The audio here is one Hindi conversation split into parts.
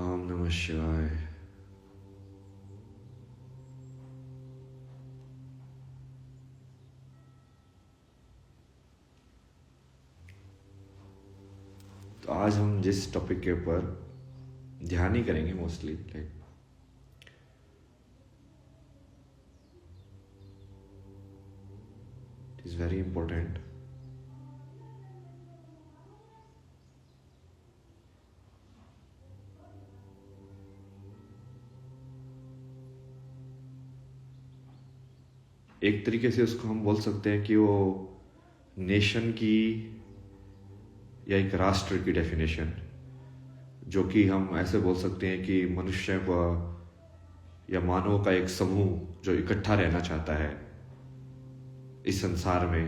ओम नमः शिवाय। तो आज हम जिस टॉपिक के ऊपर ध्यान ही करेंगे mostly like it is very important. एक तरीके से उसको हम बोल सकते हैं कि वो नेशन की या एक राष्ट्र की डेफिनेशन, जो कि हम ऐसे बोल सकते हैं कि मनुष्य या मानव का एक समूह जो इकट्ठा रहना चाहता है इस संसार में,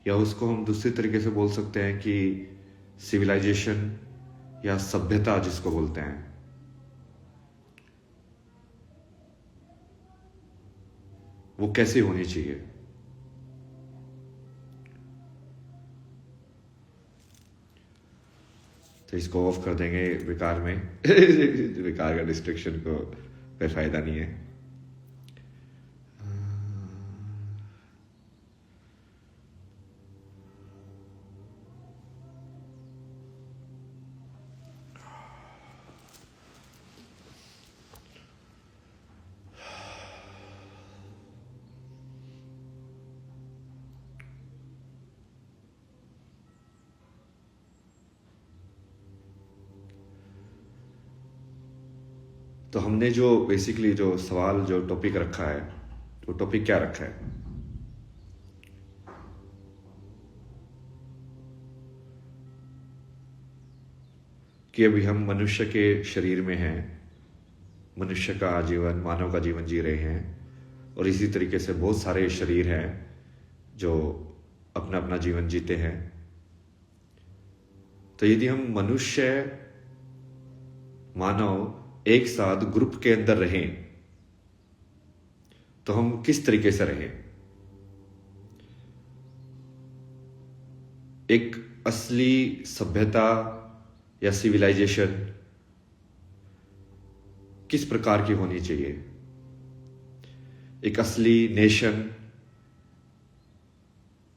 या उसको हम दूसरी तरीके से बोल सकते हैं कि सिविलाइजेशन या सभ्यता जिसको बोलते हैं, वो कैसी होनी चाहिए। तो इसको ऑफ कर देंगे विकार में विकार का डिस्ट्रक्शन को पे फायदा नहीं है। तो हमने जो बेसिकली जो सवाल जो टॉपिक रखा है, वो टॉपिक क्या रखा है कि अभी हम मनुष्य के शरीर में हैं, मनुष्य का जीवन, मानव का जीवन जी रहे हैं, और इसी तरीके से बहुत सारे शरीर हैं जो अपना अपना जीवन जीते हैं। तो यदि हम मनुष्य मानव एक साथ ग्रुप के अंदर रहें तो हम किस तरीके से रहें। एक असली सभ्यता या सिविलाइजेशन किस प्रकार की होनी चाहिए, एक असली नेशन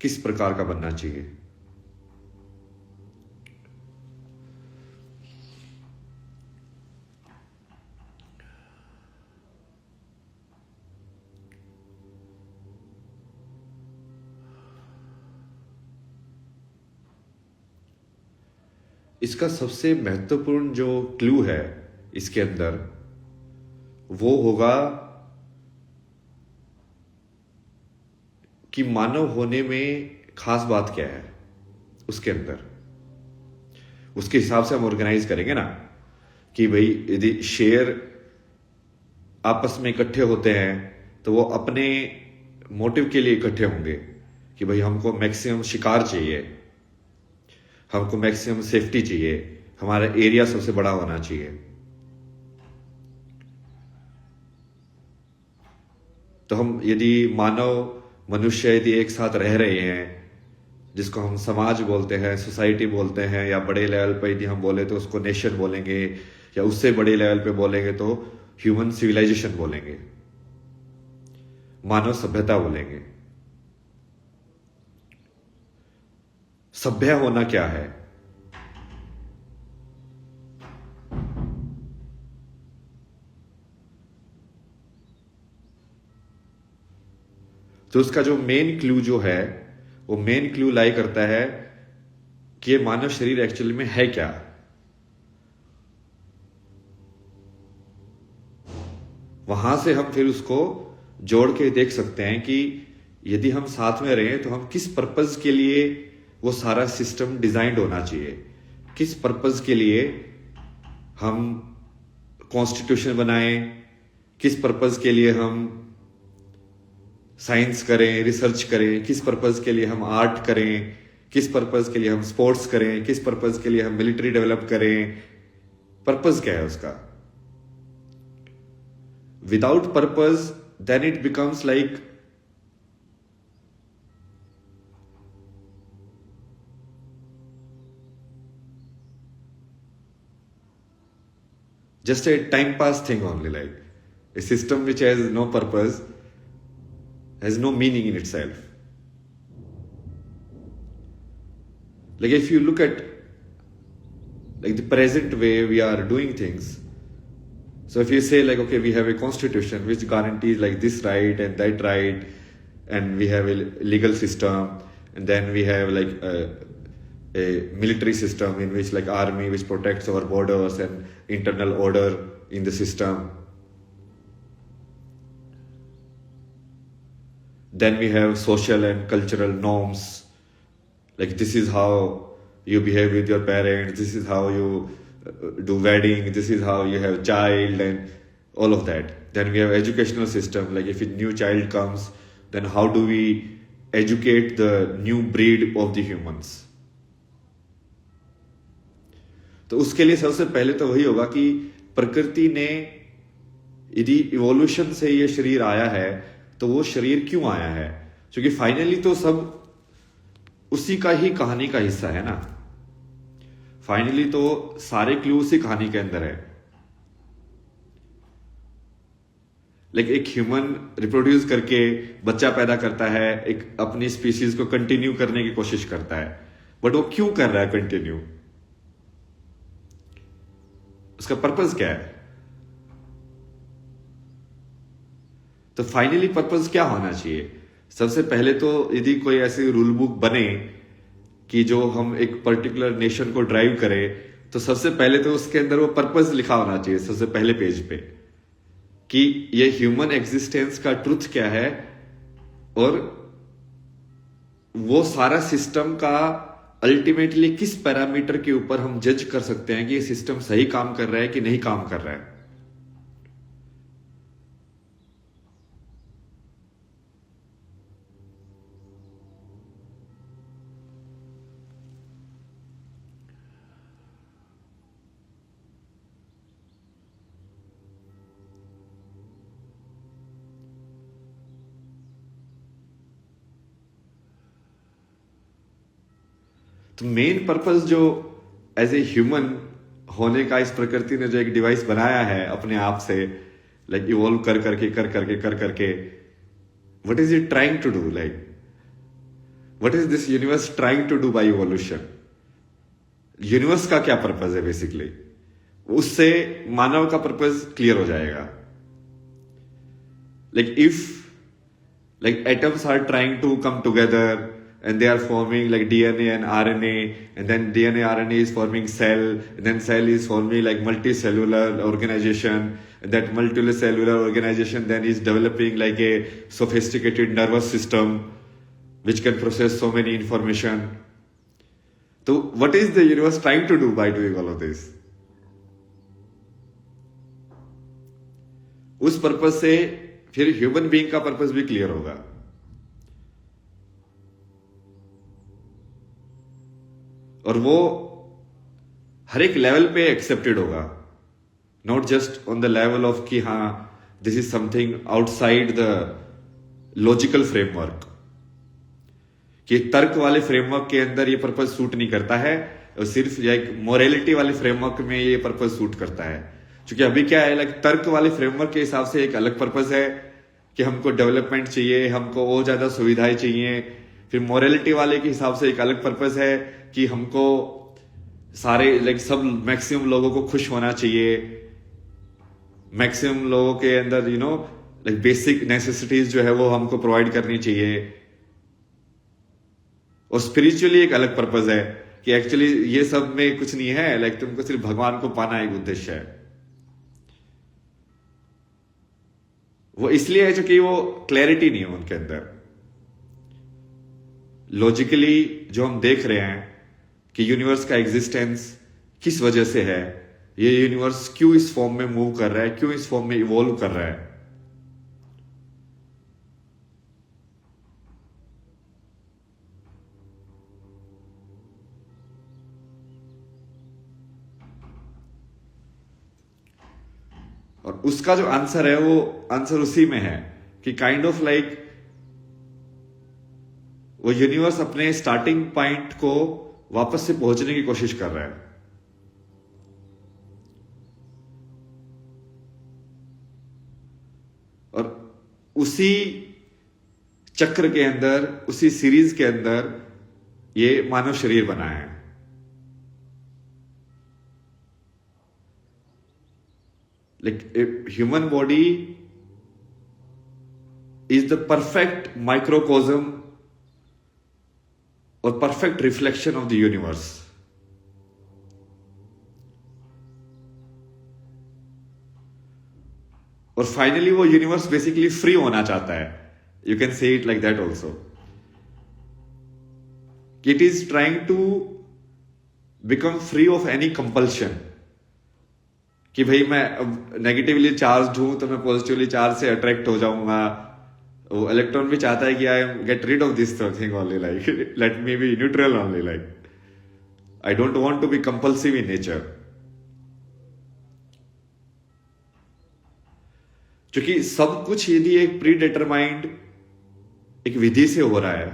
किस प्रकार का बनना चाहिए। इसका सबसे महत्वपूर्ण जो क्लू है इसके अंदर, वो होगा कि मानव होने में खास बात क्या है। उसके अंदर उसके हिसाब से हम ऑर्गेनाइज करेंगे ना कि भाई यदि शेर आपस में इकट्ठे होते हैं तो वो अपने मोटिव के लिए इकट्ठे होंगे कि भाई हमको मैक्सिमम शिकार चाहिए, हमको मैक्सिमम सेफ्टी चाहिए, हमारा एरिया सबसे बड़ा होना चाहिए। तो हम यदि मनुष्य यदि एक साथ रह रहे हैं, जिसको हम समाज बोलते हैं, सोसाइटी बोलते हैं, या बड़े लेवल पे यदि हम बोले तो उसको नेशन बोलेंगे, या उससे बड़े लेवल पे बोलेंगे तो ह्यूमन सिविलाइजेशन बोलेंगे, मानव सभ्यता बोलेंगे। सभ्य होना क्या है? तो उसका जो मेन क्लू जो है, वो मेन क्लू लाई करता है कि ये मानव शरीर एक्चुअली में है क्या। वहां से हम फिर उसको जोड़ के देख सकते हैं कि यदि हम साथ में रहें तो हम किस पर्पज के लिए वो सारा सिस्टम डिजाइंड होना चाहिए, किस पर्पज के लिए हम कॉन्स्टिट्यूशन बनाएं, किस पर्पज के लिए हम साइंस करें, रिसर्च करें, किस पर्पज के लिए हम आर्ट करें, किस पर्पज के लिए हम स्पोर्ट्स करें, किस पर्पज के लिए हम मिलिट्री डेवलप करें। पर्पज क्या है उसका? Without purpose then it becomes like just a time pass thing only, like a system which has no purpose, has no meaning in itself. Like if you look at like the present way we are doing things, so if you say like, okay, we have a constitution which guarantees like this right and that right, and we have a legal system, and then we have like a military system in which like army which protects our borders and internal order in the system. Then we have social and cultural norms, like this is how you behave with your parents, this is how you do wedding, this is how you have child, and all of that. Then we have educational system, like if a new child comes, then how do we educate the new breed of the humans. तो उसके लिए सबसे पहले तो वही होगा कि प्रकृति ने, यदि इवोल्यूशन से ये शरीर आया है तो वो शरीर क्यों आया है, क्योंकि फाइनली तो सब उसी का ही कहानी का हिस्सा है ना. फाइनली तो सारे क्लू उसी कहानी के अंदर है. लाइक एक ह्यूमन रिप्रोड्यूस करके बच्चा पैदा करता है, एक अपनी स्पीशीज को कंटिन्यू करने की कोशिश करता है, बट वो क्यों कर रहा है कंटिन्यू, उसका पर्पस क्या है. तो फाइनली पर्पस क्या होना चाहिए. सबसे पहले तो यदि कोई ऐसी रूल बुक बने कि जो हम एक पर्टिकुलर नेशन को ड्राइव करे, तो सबसे पहले तो उसके अंदर वो पर्पस लिखा होना चाहिए सबसे पहले पेज पे, कि ये ह्यूमन एग्जिस्टेंस का ट्रुथ क्या है, और वो सारा सिस्टम का अल्टीमेटली किस पैरामीटर के ऊपर हम जज कर सकते हैं कि ये सिस्टम सही काम कर रहा है कि नहीं काम कर रहा है. तो मेन पर्पस जो एज ए ह्यूमन होने का इस प्रकृति ने जो एक डिवाइस बनाया है अपने आप से, लाइक इवॉल्व कर करके, what is it trying to do, like what is this universe trying to do by evolution. Universe का क्या पर्पस है बेसिकली, उससे मानव का पर्पस क्लियर हो जाएगा. Like if like atoms are trying to come together and they are forming like DNA and RNA, and then DNA RNA is forming cell, and then cell is forming like multicellular organization, and that multicellular organization then is developing like a sophisticated nervous system which can process so many information. So what is the universe trying to do by doing all of this? उस पर्पस से फिर ह्यूमन बीइंग का पर्पस भी क्लियर होगा. और वो हर एक लेवल पे एक्सेप्टेड होगा, not just on the level of कि हाँ this is something outside the logical framework, कि तर्क वाले फ्रेमवर्क के अंदर ये पर्पस सूट नहीं करता है, और सिर्फ एक मोरालिटी वाले फ्रेमवर्क में ये पर्पस सूट करता है. क्योंकि अभी क्या है, लाइक तर्क वाले फ्रेमवर्क के हिसाब से एक अलग पर्पस है कि हमको डेवलपमेंट चाहिए, हमको और ज्यादा सुविधाएं चाहिए. फिर मोरालिटी वाले के हिसाब से एक अलग पर्पस है कि हमको सारे लाइक सब मैक्सिमम लोगों को खुश होना चाहिए, मैक्सिमम लोगों के अंदर you know like basic necessities जो है वो हमको प्रोवाइड करनी चाहिए. और स्पिरिचुअली एक अलग पर्पस है कि एक्चुअली ये सब में कुछ नहीं है, लाइक तुमको सिर्फ भगवान को पाना एक उद्देश्य है. वो इसलिए है क्योंकि वो क्लैरिटी नहीं है उनके अंदर. लॉजिकली जो हम देख रहे हैं कि यूनिवर्स का एग्जिस्टेंस किस वजह से है, ये यूनिवर्स क्यों इस फॉर्म में मूव कर रहा है, क्यों इस फॉर्म में इवॉल्व कर रहा है, और उसका जो आंसर है वो आंसर उसी में है कि काइंड ऑफ लाइक वो यूनिवर्स अपने स्टार्टिंग पॉइंट को वापस से पहुंचने की कोशिश कर रहा है. उसी चक्र के अंदर, उसी सीरीज के अंदर ये मानव शरीर बना है। Like human body is the perfect microcosm और perfect reflection of the universe. और फाइनली वो यूनिवर्स बेसिकली फ्री होना चाहता है। You can say it like that also. It is trying to become free of any compulsion, कि भाई मैं नेगेटिवली चार्ज हूं तो मैं पॉजिटिवली चार्ज से अट्रैक्ट हो जाऊंगा। वो इलेक्ट्रॉन भी चाहता है कि I am get rid of this thing only, like let me be neutral only, like I don't want to be compulsive in nature. क्योंकि सब कुछ यदि एक प्री डिटरमाइंड एक विधि से हो रहा है,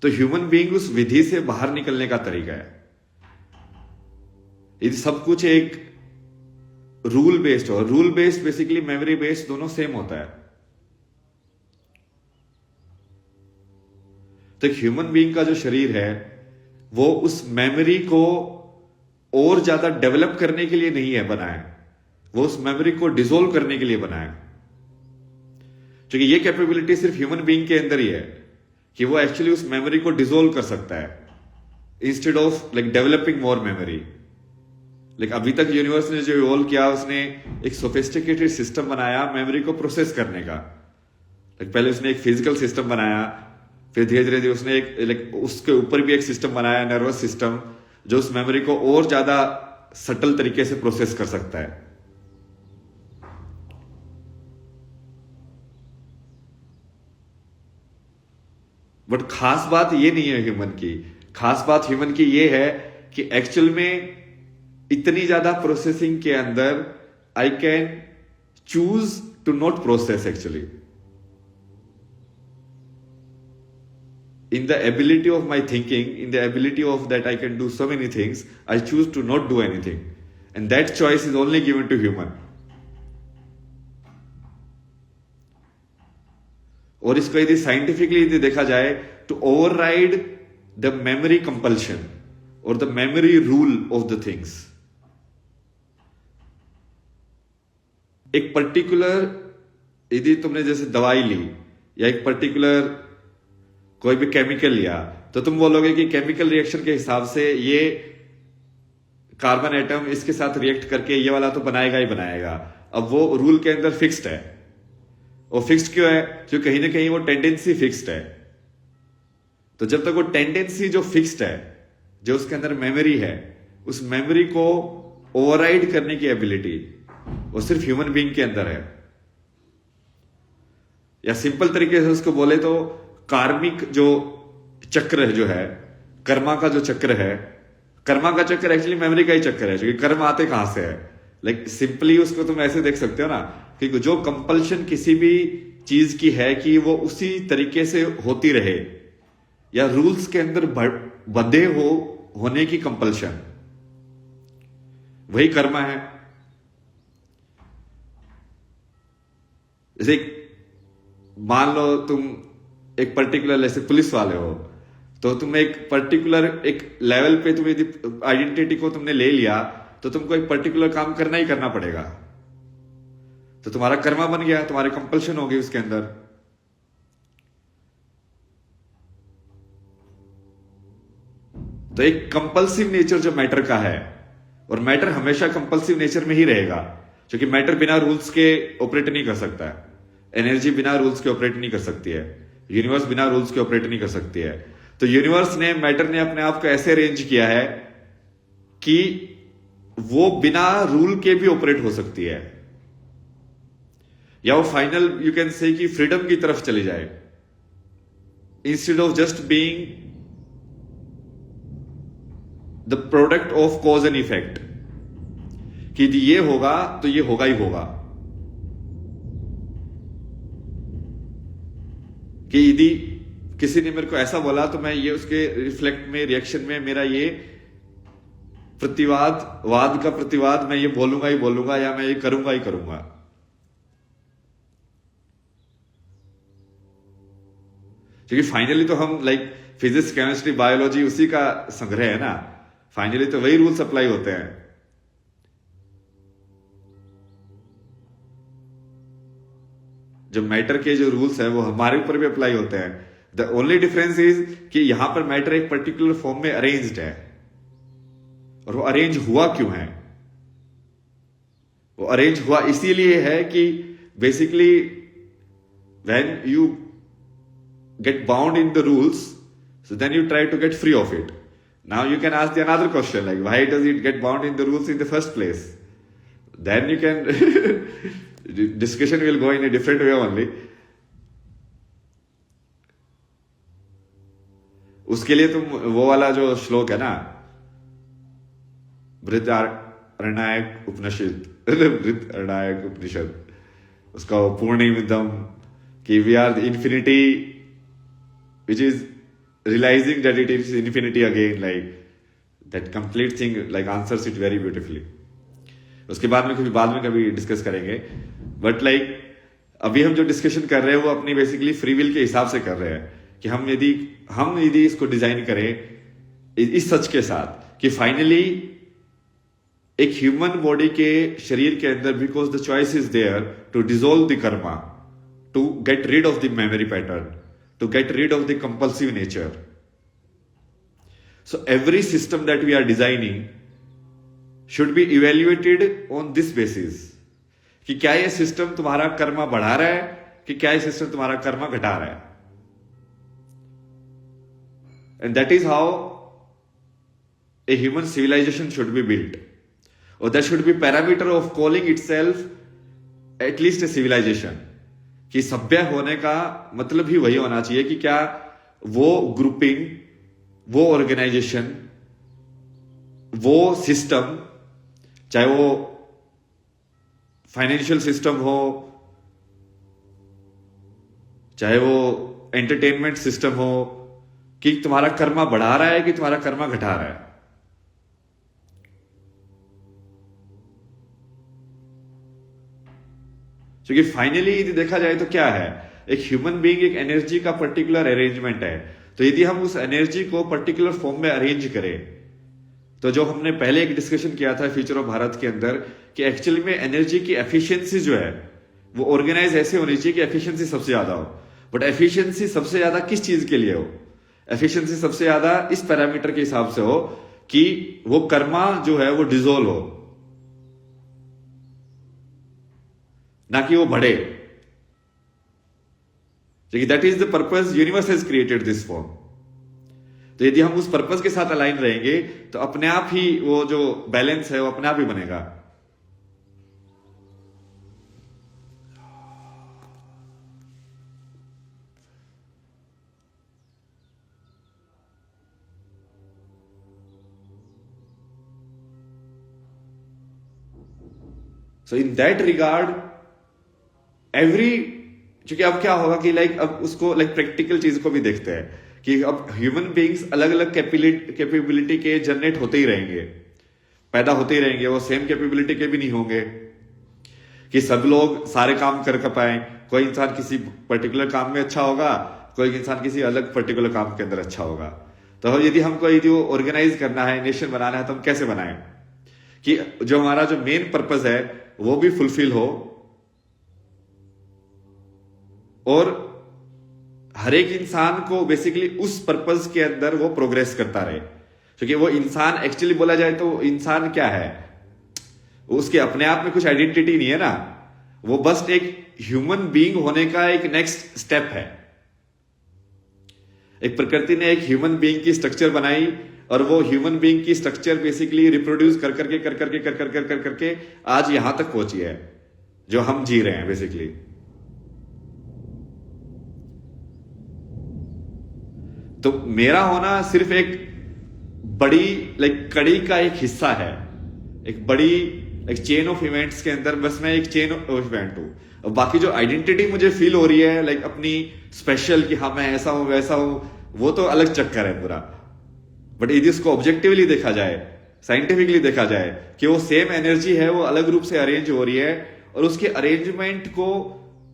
तो ह्यूमन बीइंग उस विधि से बाहर निकलने का तरीका है। यदि सब कुछ एक रूल बेस्ड हो, rule based basically memory based दोनों सेम होता है, तो एक ह्यूमन बीइंग का जो शरीर है वो उस मेमोरी को और ज्यादा डेवलप करने के लिए नहीं है बना है, वो उस मेमोरी को डिसोल्व करने के लिए बना है। क्योंकि ये कैपेबिलिटी सिर्फ ह्यूमन बीइंग के अंदर ही है कि वो एक्चुअली उस मेमोरी को डिसोल्व कर सकता है instead of like developing more memory. Like अभी तक यूनिवर्स ने जो इवॉल्व किया, उसने एक सोफिस्टिकेटेड सिस्टम बनाया मेमोरी को प्रोसेस करने का। लाइक पहले उसने एक फिजिकल सिस्टम बनाया, फिर धीरे धीरे उसने एक लाइक उसके ऊपर भी एक सिस्टम बनाया, नर्वस सिस्टम, जो उस मेमोरी को और ज्यादा सटल तरीके से प्रोसेस कर सकता है। बट खास बात ये नहीं है ह्यूमन की, खास बात ह्यूमन की ये है कि एक्चुअल में इतनी ज्यादा प्रोसेसिंग के अंदर I can choose to not process actually. In the ability of my thinking, in the ability of that I can do so many things, I choose to not do anything. And that choice is only given to human. और इसको यदि साइंटिफिकली यदि देखा जाए to override the memory compulsion or the memory rule of the things. एक पर्टिकुलर यदि तुमने जैसे दवाई ली या एक पर्टिकुलर कोई भी केमिकल लिया, तो तुम बोलोगे कि केमिकल रिएक्शन के हिसाब से ये कार्बन एटम इसके साथ रिएक्ट करके ये वाला तो बनाएगा ही बनाएगा। अब वो रूल के अंदर फिक्स्ड है। वो फिक्स्ड क्यों है? क्योंकि कहीं ना कहीं वो टेंडेंसी फिक्स्ड है। तो जब तक वो टेंडेंसी जो फिक्स्ड है, जो उसके अंदर मेमोरी है, उस मेमोरी को ओवरराइड करने की एबिलिटी वो सिर्फ ह्यूमन बीइंग के अंदर है। या सिंपल तरीके से उसको बोले तो कार्मिक जो चक्र जो है, कर्मा का जो चक्र है, कर्मा का चक्र एक्चुअली मेमोरी का ही चक्र है। क्योंकि कर्म आते कहां से है? लाइक सिंपली उसको तुम ऐसे देख सकते हो ना कि जो कंपल्शन किसी भी चीज की है कि वो उसी तरीके से होती रहे, या रूल्स के अंदर बंधे होने की कंपल्शन, वही कर्मा है। जैसे मान लो तुम एक पर्टिकुलर जैसे पुलिस वाले हो, तो तुम एक पर्टिकुलर एक लेवल पे तुम यदि आइडेंटिटी को तुमने ले लिया, तो तुमको एक पर्टिकुलर काम करना ही करना पड़ेगा। तो तुम्हारा कर्मा बन गया, तुम्हारी कंपल्शन हो गई उसके अंदर। तो एक कंपल्सिव नेचर जो मैटर का है, और मैटर हमेशा कंपल्सिव नेचर में ही रहेगा, क्योंकि मैटर बिना रूल्स के ऑपरेट नहीं कर सकता है, एनर्जी बिना रूल्स के ऑपरेट नहीं कर सकती है, यूनिवर्स बिना रूल्स के ऑपरेट नहीं कर सकती है। तो यूनिवर्स ने, मैटर ने अपने आप को ऐसे अरेंज किया है कि वो बिना रूल के भी ऑपरेट हो सकती है, या वो फाइनल यू कैन से कि फ्रीडम की तरफ चली जाए, instead of just being the product of cause and effect, कि यदि ये होगा तो ये होगा ही होगा। कि यदि किसी ने मेरे को ऐसा बोला तो मैं ये उसके रिफ्लेक्ट में, रिएक्शन में मेरा ये वाद का प्रतिवाद मैं ये बोलूंगा ही बोलूंगा, या मैं ये करूंगा ही करूंगा। क्योंकि फाइनली तो हम लाइक फिजिक्स केमिस्ट्री बायोलॉजी उसी का संग्रह है ना, फाइनली तो वही रूल्स अप्लाई होते हैं। जो मैटर के जो रूल्स है वो हमारे ऊपर भी अप्लाई होते हैं। द ओनली डिफरेंस इज कि यहां पर मैटर एक पर्टिकुलर फॉर्म में अरेंज्ड है, और वो अरेंज हुआ क्यों है? वो अरेंज हुआ इसीलिए है कि basically when you get bound in the rules, so then you try to get free of it. Now you can ask the another question, like why does it get bound in the rules in the first place? Then you can discussion will go in a different way only. उसके लिए तुम वो वाला जो श्लोक है ना, बृहदारण्यक उपनिषद, बृहदारण्यक उपनिषद, उसका पूर्णिमिदम कि we are the infinity, which is realizing that it is infinity again, like that complete thing like answers it very beautifully. उसके बाद में कभी डिस्कस करेंगे, बट लाइक अभी हम जो डिस्कशन कर रहे हैं वो अपनी बेसिकली फ्री विल के हिसाब से कर रहे हैं कि हम यदि इसको डिजाइन करें इस सच के साथ कि फाइनली एक ह्यूमन बॉडी के शरीर के अंदर, because the choice is there to dissolve the karma, to get rid of the memory pattern, to get rid of the compulsive nature. So every system that we are designing should be evaluated on this basis कि क्या ये सिस्टम तुम्हारा कर्मा बढ़ा रहा है कि क्या ये सिस्टम तुम्हारा कर्मा घटा रहा है. And that is how a human civilization should be built, or that should be parameter of calling itself at least a civilization. कि सभ्य होने का मतलब ही वही होना चाहिए कि क्या वो ग्रुपिंग, वो ऑर्गेनाइजेशन, वो सिस्टम, चाहे वो फाइनेंशियल सिस्टम हो, चाहे वो एंटरटेनमेंट सिस्टम हो, कि तुम्हारा कर्मा बढ़ा रहा है कि तुम्हारा कर्मा घटा रहा है. क्योंकि फाइनली यदि देखा जाए तो क्या है, एक ह्यूमन बीइंग एक एनर्जी का पर्टिकुलर अरेंजमेंट है. तो यदि हम उस एनर्जी को पर्टिकुलर फॉर्म में अरेंज करें, तो जो हमने पहले एक डिस्कशन किया था फ्यूचर ऑफ भारत के अंदर कि एक्चुअली में एनर्जी की एफिशिएंसी जो है वो ऑर्गेनाइज ऐसे होनी चाहिए कि एफिशिएंसी सबसे ज्यादा हो. बट एफिशिएंसी सबसे ज्यादा किस चीज के लिए हो? एफिशिएंसी सबसे ज्यादा इस पैरामीटर के हिसाब से हो कि वो कर्मा जो है वो डिसॉल्व हो, ना कि वो बढ़े. That is the purpose universe has created this form. तो यदि हम उस पर्पस के साथ अलाइन रहेंगे तो अपने आप ही वो जो बैलेंस है वो अपने आप ही बनेगा. सो इन दैट रिगार्ड क्योंकि अब क्या होगा कि लाइक अब उसको लाइक प्रैक्टिकल चीज को भी देखते हैं कि अब ह्यूमन बीइंग्स अलग अलग कैपेबिलिटी के जनरेट होते ही रहेंगे, पैदा होते ही रहेंगे. वो सेम कैपेबिलिटी के भी नहीं होंगे कि सब लोग सारे काम कर पाए. कोई इंसान किसी पर्टिकुलर काम में अच्छा होगा, कोई इंसान किसी अलग पर्टिकुलर काम के अंदर अच्छा होगा. तो यदि हमको यदि ऑर्गेनाइज करना है, नेशन बनाना है, तो हम कैसे बनाएं कि जो हमारा जो मेन पर्पस है वो भी फुलफिल हो और हर एक इंसान को बेसिकली उस पर्पस के अंदर वो प्रोग्रेस करता रहे. क्योंकि वो इंसान एक्चुअली बोला जाए तो इंसान क्या है, उसके अपने आप में कुछ आइडेंटिटी नहीं है ना, वो बस एक ह्यूमन बीइंग होने का एक नेक्स्ट स्टेप है. एक प्रकृति ने एक ह्यूमन बीइंग की स्ट्रक्चर बनाई और वो ह्यूमन बीइंग की स्ट्रक्चर बेसिकली रिप्रोड्यूस कर करके आज यहां तक पहुंची है जो हम जी रहे हैं बेसिकली. तो मेरा होना सिर्फ एक बड़ी लाइक कड़ी का एक हिस्सा है, एक बड़ी एक चेन ऑफ इवेंट्स के अंदर बस मैं एक चेन ऑफ इवेंट हूं. और बाकी जो आइडेंटिटी मुझे फील हो रही है लाइक अपनी स्पेशल कि हाँ मैं ऐसा हूं वैसा हूं, वो तो अलग चक्कर है पूरा. बट यदि इसको ऑब्जेक्टिवली देखा जाए, साइंटिफिकली देखा जाए कि वो सेम एनर्जी है, वो अलग रूप से अरेंज हो रही है और उसके अरेंजमेंट को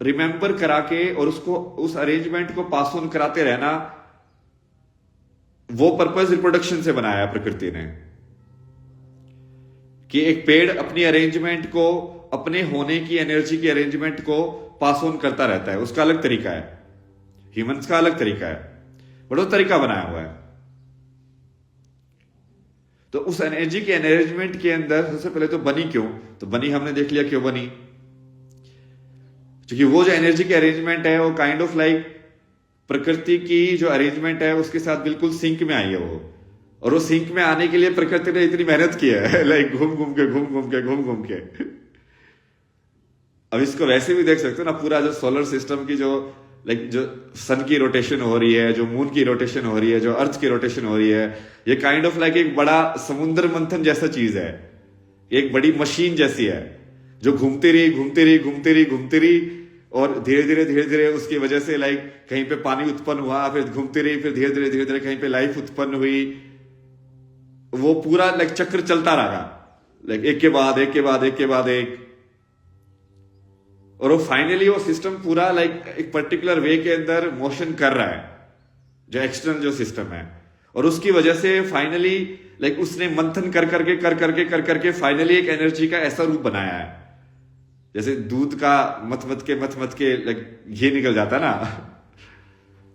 रिमेंबर करा के और उसको उस अरेंजमेंट को पास ऑन कराते रहना, वो पर्पस रिप्रोडक्शन से बनाया है प्रकृति ने। कि एक पेड़ अपनी अरेंजमेंट को, अपने होने की एनर्जी की अरेंजमेंट को पास ऑन करता रहता है। उसका अलग तरीका है, ह्यूमंस का अलग तरीका है, बट वो तरीका बनाया हुआ है। तो उस एनर्जी के अरेंजमेंट के अंदर सबसे पहले तो बनी क्यों? तो बनी हमने देख लिया क्यों बनी, क्योंकि वो जो एनर्जी के अरेंजमेंट है वो काइंड ऑफ लाइक प्रकृति की जो अरेंजमेंट है उसके साथ बिल्कुल सिंक में आई है वो। और वो सिंक में आने के लिए प्रकृति ने इतनी मेहनत की है लाइक घूम घूम के घूम घूम के घूम घूम के। अब इसको वैसे भी देख सकते हो ना, पूरा जो सोलर सिस्टम की जो लाइक जो सन की रोटेशन हो रही है, जो मून की रोटेशन हो रही है, जो अर्थ की रोटेशन हो रही है, ये काइंड ऑफ लाइक एक बड़ा समुद्र मंथन जैसा चीज है, एक बड़ी मशीन जैसी है जो घूमती रही घूमती रही घूमती रही घूमती रही, और धीरे धीरे उसकी वजह से लाइक कहीं पे पानी उत्पन्न हुआ, फिर घूमती रही, फिर धीरे धीरे कहीं पे लाइफ उत्पन्न हुई। वो पूरा लाइक चक्र चलता रहा, लाइक एक के बाद एक के बाद एक के बाद एक, और वो फाइनली वो सिस्टम पूरा लाइक एक पर्टिकुलर वे के अंदर मोशन कर रहा है, जो एक्सटर्नल जो सिस्टम है। और उसकी वजह से फाइनली लाइक उसने मंथन कर करके फाइनली एक एनर्जी का ऐसा रूप बनाया है, जैसे दूध का मत मत के लाइक घी निकल जाता ना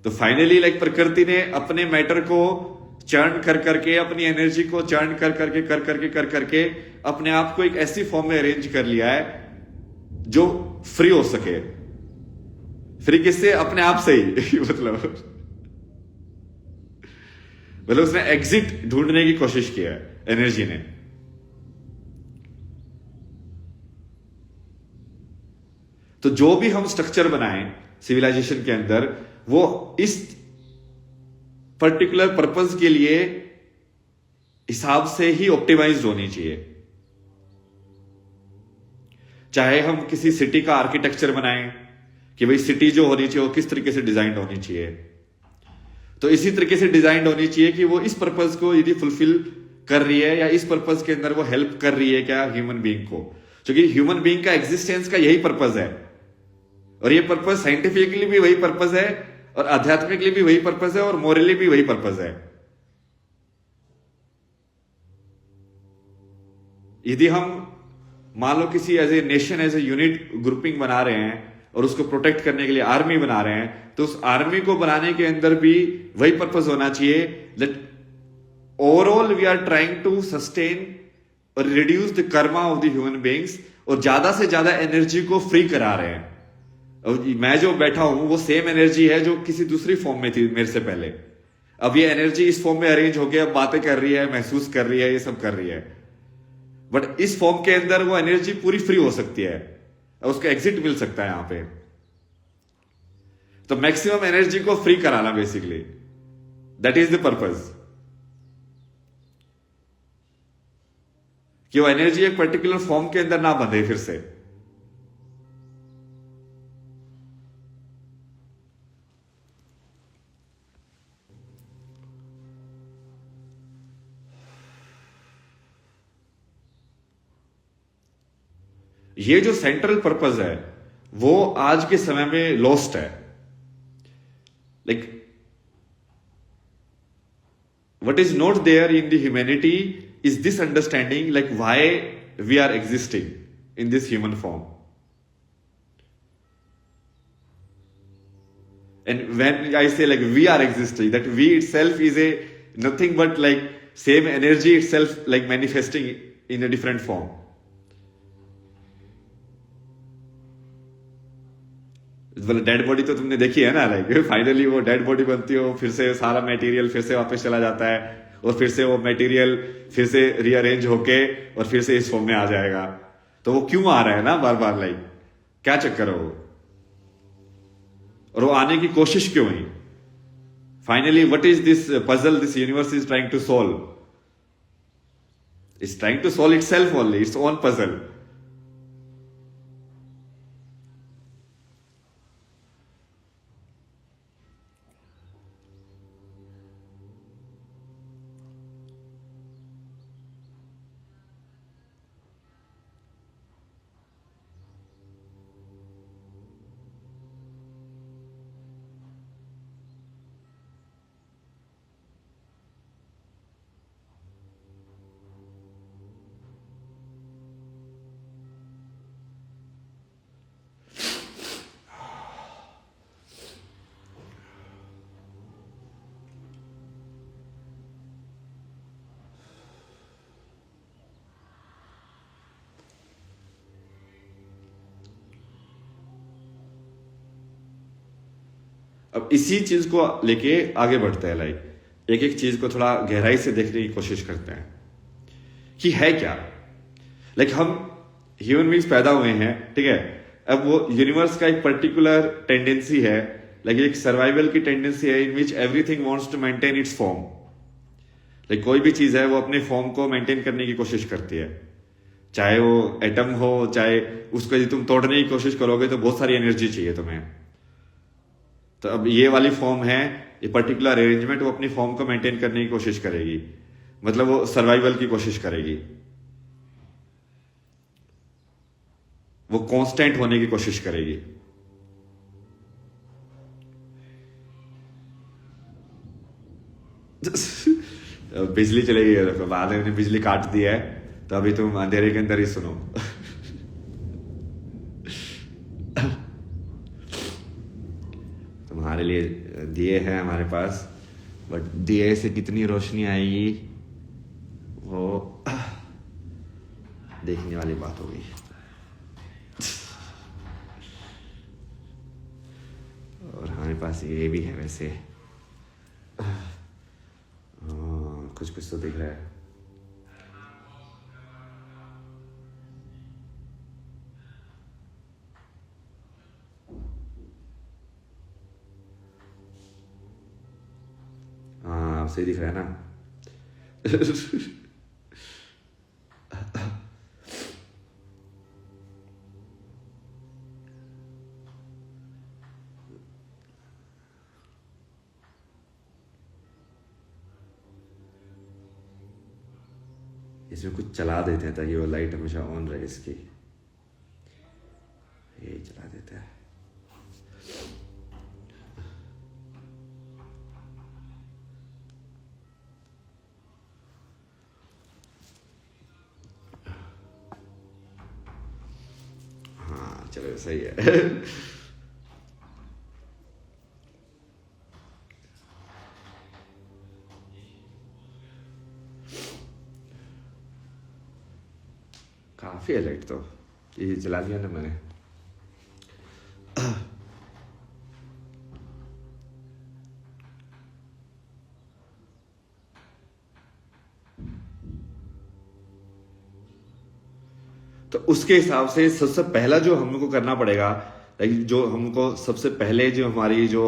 तो फाइनली लाइक प्रकृति ने अपने मैटर को चर्न कर करके, अपनी एनर्जी को चर्न कर करके अपने आप को एक ऐसी फॉर्म में अरेंज कर लिया है जो फ्री हो सके। फ्री किससे? अपने आप से ही मतलब उसने एग्जिट ढूंढने की कोशिश किया है एनर्जी ने। तो जो भी हम स्ट्रक्चर बनाएं सिविलाइजेशन के अंदर, वो इस पर्टिकुलर पर्पस के लिए हिसाब से ही ऑप्टिमाइज्ड होनी चाहिए। चाहे हम किसी सिटी का आर्किटेक्चर बनाएं कि भाई सिटी जो होनी चाहिए वो किस तरीके से डिजाइन होनी चाहिए, तो इसी तरीके से डिजाइन होनी चाहिए कि वो इस पर्पस को यदि फुलफिल कर रही है, या इस पर्पस के अंदर वो हेल्प कर रही है क्या ह्यूमन बीइंग को। क्योंकि ह्यूमन बीइंग का एग्जिस्टेंस का यही पर्पस है, और ये पर्पस साइंटिफिकली भी वही पर्पस है, और आध्यात्मिकली भी वही पर्पस है, और मोरली भी वही पर्पस है। यदि हम मान लो किसी as a nation, as a unit grouping बना रहे हैं और उसको प्रोटेक्ट करने के लिए आर्मी बना रहे हैं, तो उस आर्मी को बनाने के अंदर भी वही पर्पस होना चाहिए that overall we are trying to sustain और reduce the karma of the human beings, और ज्यादा से ज्यादा एनर्जी को फ्री करा रहे हैं। और मैं जो बैठा हूं वो सेम एनर्जी है जो किसी दूसरी फॉर्म में थी मेरे से पहले। अब ये एनर्जी इस फॉर्म में अरेंज होकर अब बातें कर रही है, महसूस कर रही है, ये सब कर रही है, बट इस फॉर्म के अंदर वो एनर्जी पूरी फ्री हो सकती है और उसका एग्जिट मिल सकता है यहां पे। तो मैक्सिमम एनर्जी को फ्री कराना basically, that is the purpose, कि वो एनर्जी एक पर्टिकुलर फॉर्म के अंदर ना बंधे फिर से। ये जो सेंट्रल पर्पस है वो आज के समय में लॉस्ट है। Like what is not there in the humanity is this understanding, like why we are existing in this human form. And when I say like we are existing, that we itself is a nothing but like same energy itself, like manifesting in a different form. मतलब डेड बॉडी तो तुमने देखी है ना, लाइक फाइनली वो डेड बॉडी बनती हो, फिर से सारा मटेरियल फिर से वापस चला जाता है, और फिर से वो मटेरियल फिर से रीअरेंज होके और फिर से इस फॉर्म में आ जाएगा। तो वो क्यों आ रहा है ना बार बार, लाइक क्या चक्कर है वो, और वो आने की कोशिश क्यों हुई? Finally what is this puzzle this universe is trying to solve? It's trying to solve itself only, its own puzzle. अब इसी चीज को लेके आगे बढ़ते हैं, लाइक एक एक चीज को थोड़ा गहराई से देखने की कोशिश करते हैं कि है क्या। लाइक हम ह्यूमन बींग्स पैदा हुए हैं, ठीक है। अब वो यूनिवर्स का एक पर्टिकुलर टेंडेंसी है, लाइक एक सर्वाइवल की टेंडेंसी है in which everything wants to maintain its form. Like कोई भी चीज है वो अपने फॉर्म को मेंटेन करने की कोशिश करती है, चाहे वो एटम हो, चाहे उसको यदि तुम तोड़ने की कोशिश करोगे तो बहुत सारी एनर्जी चाहिए तुम्हें। तो अब ये वाली फॉर्म है, ये पर्टिकुलर अरेंजमेंट, वो अपनी फॉर्म को मेंटेन करने की कोशिश करेगी, मतलब वो सर्वाइवल की कोशिश करेगी, वो कांस्टेंट होने की कोशिश करेगी। बिजली चलेगी, देखो बाद में बिजली काट दी है तो अभी तुम अंधेरे के अंदर ही सुनो। तुम्हारे लिए दिए हैं हमारे पास, बट दिए से कितनी रोशनी आएगी वो देखने वाली बात होगी। और हमारे पास ये भी है वैसे, कुछ कुछ तो दिख रहा है। हाँ सही दिख रहा है ना। इसमें कुछ चला देते हैं ताकि वो लाइट हमेशा ऑन रहे इसकी, यही चला देता है। हाँ चलो सही है। काफी है लाइट, तो ये जला दिया ना मैंने। तो उसके हिसाब से सबसे पहला जो हमको करना पड़ेगा, जो हमको सबसे पहले जो हमारी जो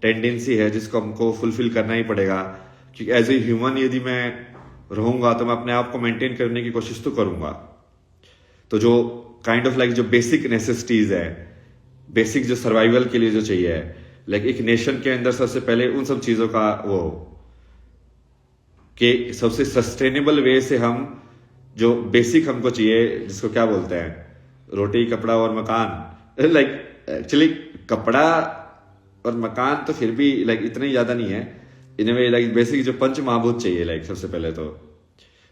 टेंडेंसी है जिसको हमको फुलफिल करना ही पड़ेगा, क्योंकि एज ए ह्यूमन यदि मैं रहूंगा तो मैं अपने आप को मेंटेन करने की कोशिश तो करूंगा। तो जो काइंड ऑफ लाइक जो बेसिक नेसेसिटीज है, बेसिक जो सर्वाइवल के लिए जो चाहिए, लाइक एक नेशन के अंदर सबसे पहले उन सब चीजों का वो कि सबसे सस्टेनेबल वे से हम जो बेसिक हमको चाहिए, जिसको क्या बोलते हैं, रोटी कपड़ा और मकान। लाइक एक्चुअली कपड़ा और मकान तो फिर भी लाइक इतने ज्यादा नहीं है, इनमें लाइक बेसिक जो पंच महाभूत चाहिए, लाइक सबसे पहले तो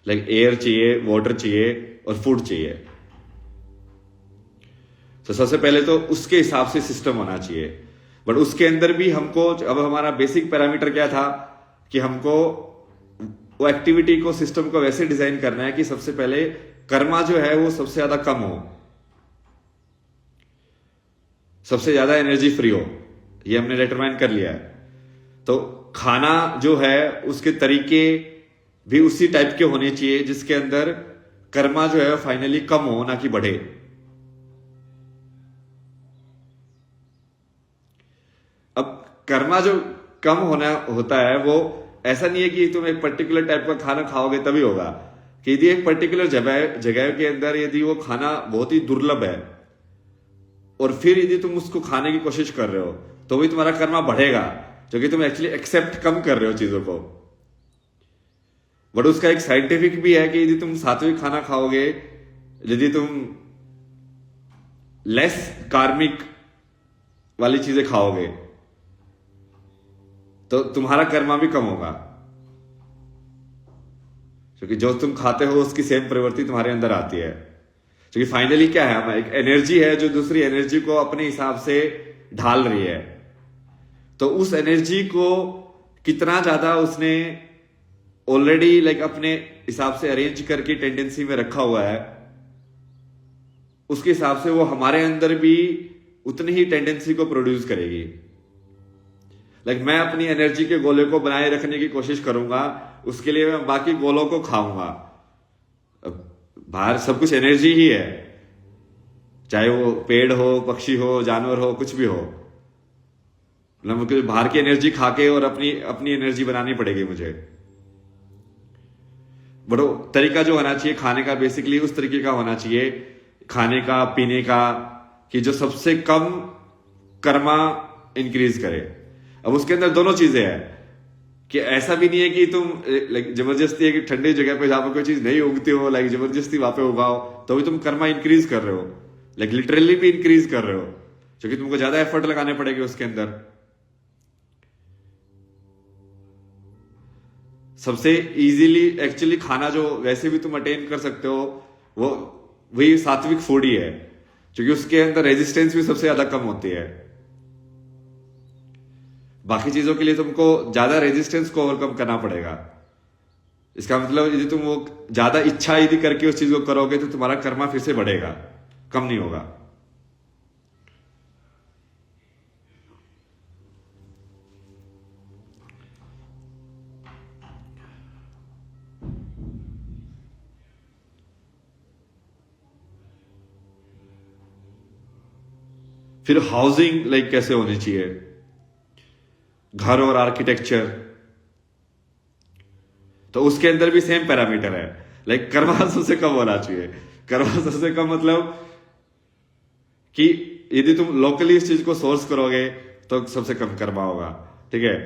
लाइक एयर चाहिए, वाटर चाहिए और फूड चाहिए। तो सबसे पहले तो उसके हिसाब से सिस्टम होना चाहिए। बट उसके अंदर भी हमको, अब हमारा बेसिक पैरामीटर क्या था कि हमको वो एक्टिविटी को, सिस्टम को वैसे डिजाइन करना है कि सबसे पहले कर्मा जो है वो सबसे ज्यादा कम हो, सबसे ज्यादा एनर्जी फ्री हो, ये हमने डिटरमाइन कर लिया है। तो खाना जो है उसके तरीके भी उसी टाइप के होने चाहिए जिसके अंदर कर्मा जो है फाइनली कम हो, ना कि बढ़े। अब कर्मा जो कम होना होता है वो ऐसा नहीं है कि तुम एक पर्टिकुलर टाइप का खाना खाओगे तभी होगा, कि यदि एक पर्टिकुलर जगह के अंदर यदि वो खाना बहुत ही दुर्लभ है और फिर यदि तुम उसको खाने की कोशिश कर रहे हो तो भी तुम्हारा कर्मा बढ़ेगा, क्योंकि तुम एक्चुअली एक्सेप्ट कम कर रहे हो चीजों को। बट उसका एक साइंटिफिक भी है कि यदि तुम सात्विक खाना खाओगे, यदि तुम लेस कार्मिक वाली चीजें खाओगे तो तुम्हारा कर्मा भी कम होगा, क्योंकि जो तुम खाते हो उसकी सेम प्रवृत्ति तुम्हारे अंदर आती है। क्योंकि फाइनली क्या है, एक एनर्जी है जो दूसरी एनर्जी को अपने हिसाब से ढाल रही है। तो उस एनर्जी को कितना ज्यादा उसने ऑलरेडी लाइक अपने हिसाब से अरेंज करके टेंडेंसी में रखा हुआ है, उसके हिसाब से वो हमारे अंदर भी उतनी ही टेंडेंसी को प्रोड्यूस करेगी। लाइक मैं अपनी एनर्जी के गोले को बनाए रखने की कोशिश करूंगा, उसके लिए मैं बाकी गोलों को खाऊंगा। बाहर सब कुछ एनर्जी ही है, चाहे वो पेड़ हो, पक्षी हो, जानवर हो, कुछ भी हो। मतलब मुझे बाहर की एनर्जी खाके और अपनी अपनी एनर्जी बनानी पड़ेगी मुझे। बट तरीका जो होना चाहिए खाने का बेसिकली उस तरीके का होना चाहिए, खाने का, पीने का, कि जो सबसे कम कर्मा इंक्रीज करे। अब उसके अंदर दोनों चीजें हैं कि ऐसा भी नहीं है कि तुम लाइक जबरदस्ती है कि ठंडी जगह पे जहां पर कोई चीज नहीं उगती हो, लाइक जबरदस्ती वहां पे उगाओ, तो भी तुम कर्मा इंक्रीज कर रहे हो, लाइक लिटरली भी इंक्रीज कर रहे हो, क्योंकि तुमको ज्यादा एफर्ट लगाने पड़ेंगे उसके अंदर। सबसे इजीली एक्चुअली खाना जो वैसे भी तुम अटेन कर सकते हो वो वही सात्विक फूड ही है, क्योंकि उसके अंदर रेजिस्टेंस भी सबसे ज्यादा कम होती है। बाकी चीजों के लिए तुमको ज्यादा रेजिस्टेंस को ओवरकम करना पड़ेगा। इसका मतलब यदि तुम वो ज्यादा इच्छा यदि करके उस चीज को करोगे तो तुम्हारा कर्मा फिर से बढ़ेगा, कम नहीं होगा। फिर हाउसिंग लाइक कैसे होनी चाहिए, घर और आर्किटेक्चर, तो उसके अंदर भी सेम पैरामीटर है। लाइक कर्मा सबसे कम होना चाहिए। कर्मा सबसे कम मतलब कि यदि तुम लोकली इस चीज को सोर्स करोगे तो सबसे कम कर्मा होगा, ठीक है,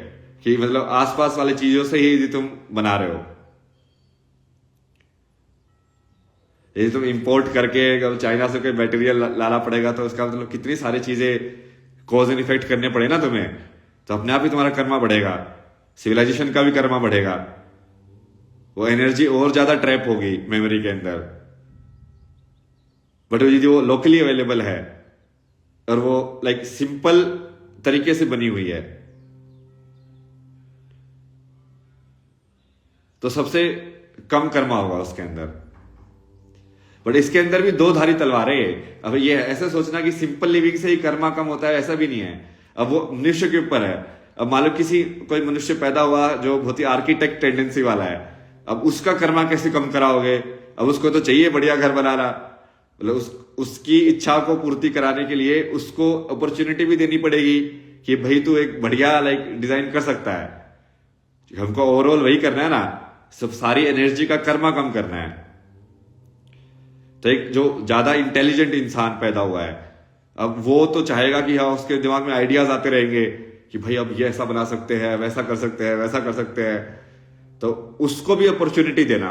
कि मतलब आसपास वाली चीजों से ही यदि तुम बना रहे हो। यदि तुम इंपोर्ट करके अगर चाइना से कोई मटेरियल लाना पड़ेगा तो उसका मतलब कितनी सारी चीजें कॉज एंड इफेक्ट करने पड़े ना तुम्हें, तो अपने आप ही तुम्हारा कर्मा बढ़ेगा, सिविलाइजेशन का भी कर्मा बढ़ेगा, वो एनर्जी और ज्यादा ट्रैप होगी मेमोरी के अंदर। बट यदि वो लोकली अवेलेबल है और वो लाइक सिंपल तरीके से बनी हुई है तो सबसे कम कर्मा होगा उसके अंदर। बट इसके अंदर भी दो धारी तलवारें हैं। अब ये ऐसा सोचना कि सिंपल लिविंग से ही कर्मा कम होता है, ऐसा भी नहीं है। अब वो मनुष्य के ऊपर है। अब मान लो किसी कोई मनुष्य पैदा हुआ जो बहुत ही आर्किटेक्ट टेंडेंसी वाला है, अब उसका कर्मा कैसे कम कराओगे? अब उसको तो चाहिए बढ़िया घर बनाना, मतलब उसकी इच्छा को पूर्ति कराने के लिए उसको अपॉर्चुनिटी भी देनी पड़ेगी कि भाई तू एक बढ़िया लाइक डिजाइन कर सकता है। हमको ओवरऑल वही करना है ना, सब सारी एनर्जी का कर्मा कम करना है। तो एक जो ज्यादा इंटेलिजेंट इंसान पैदा हुआ है, अब वो तो चाहेगा कि हाँ उसके दिमाग में आइडियाज आते रहेंगे कि भाई अब ये ऐसा बना सकते हैं, वैसा कर सकते हैं, वैसा कर सकते हैं, तो उसको भी अपॉर्चुनिटी देना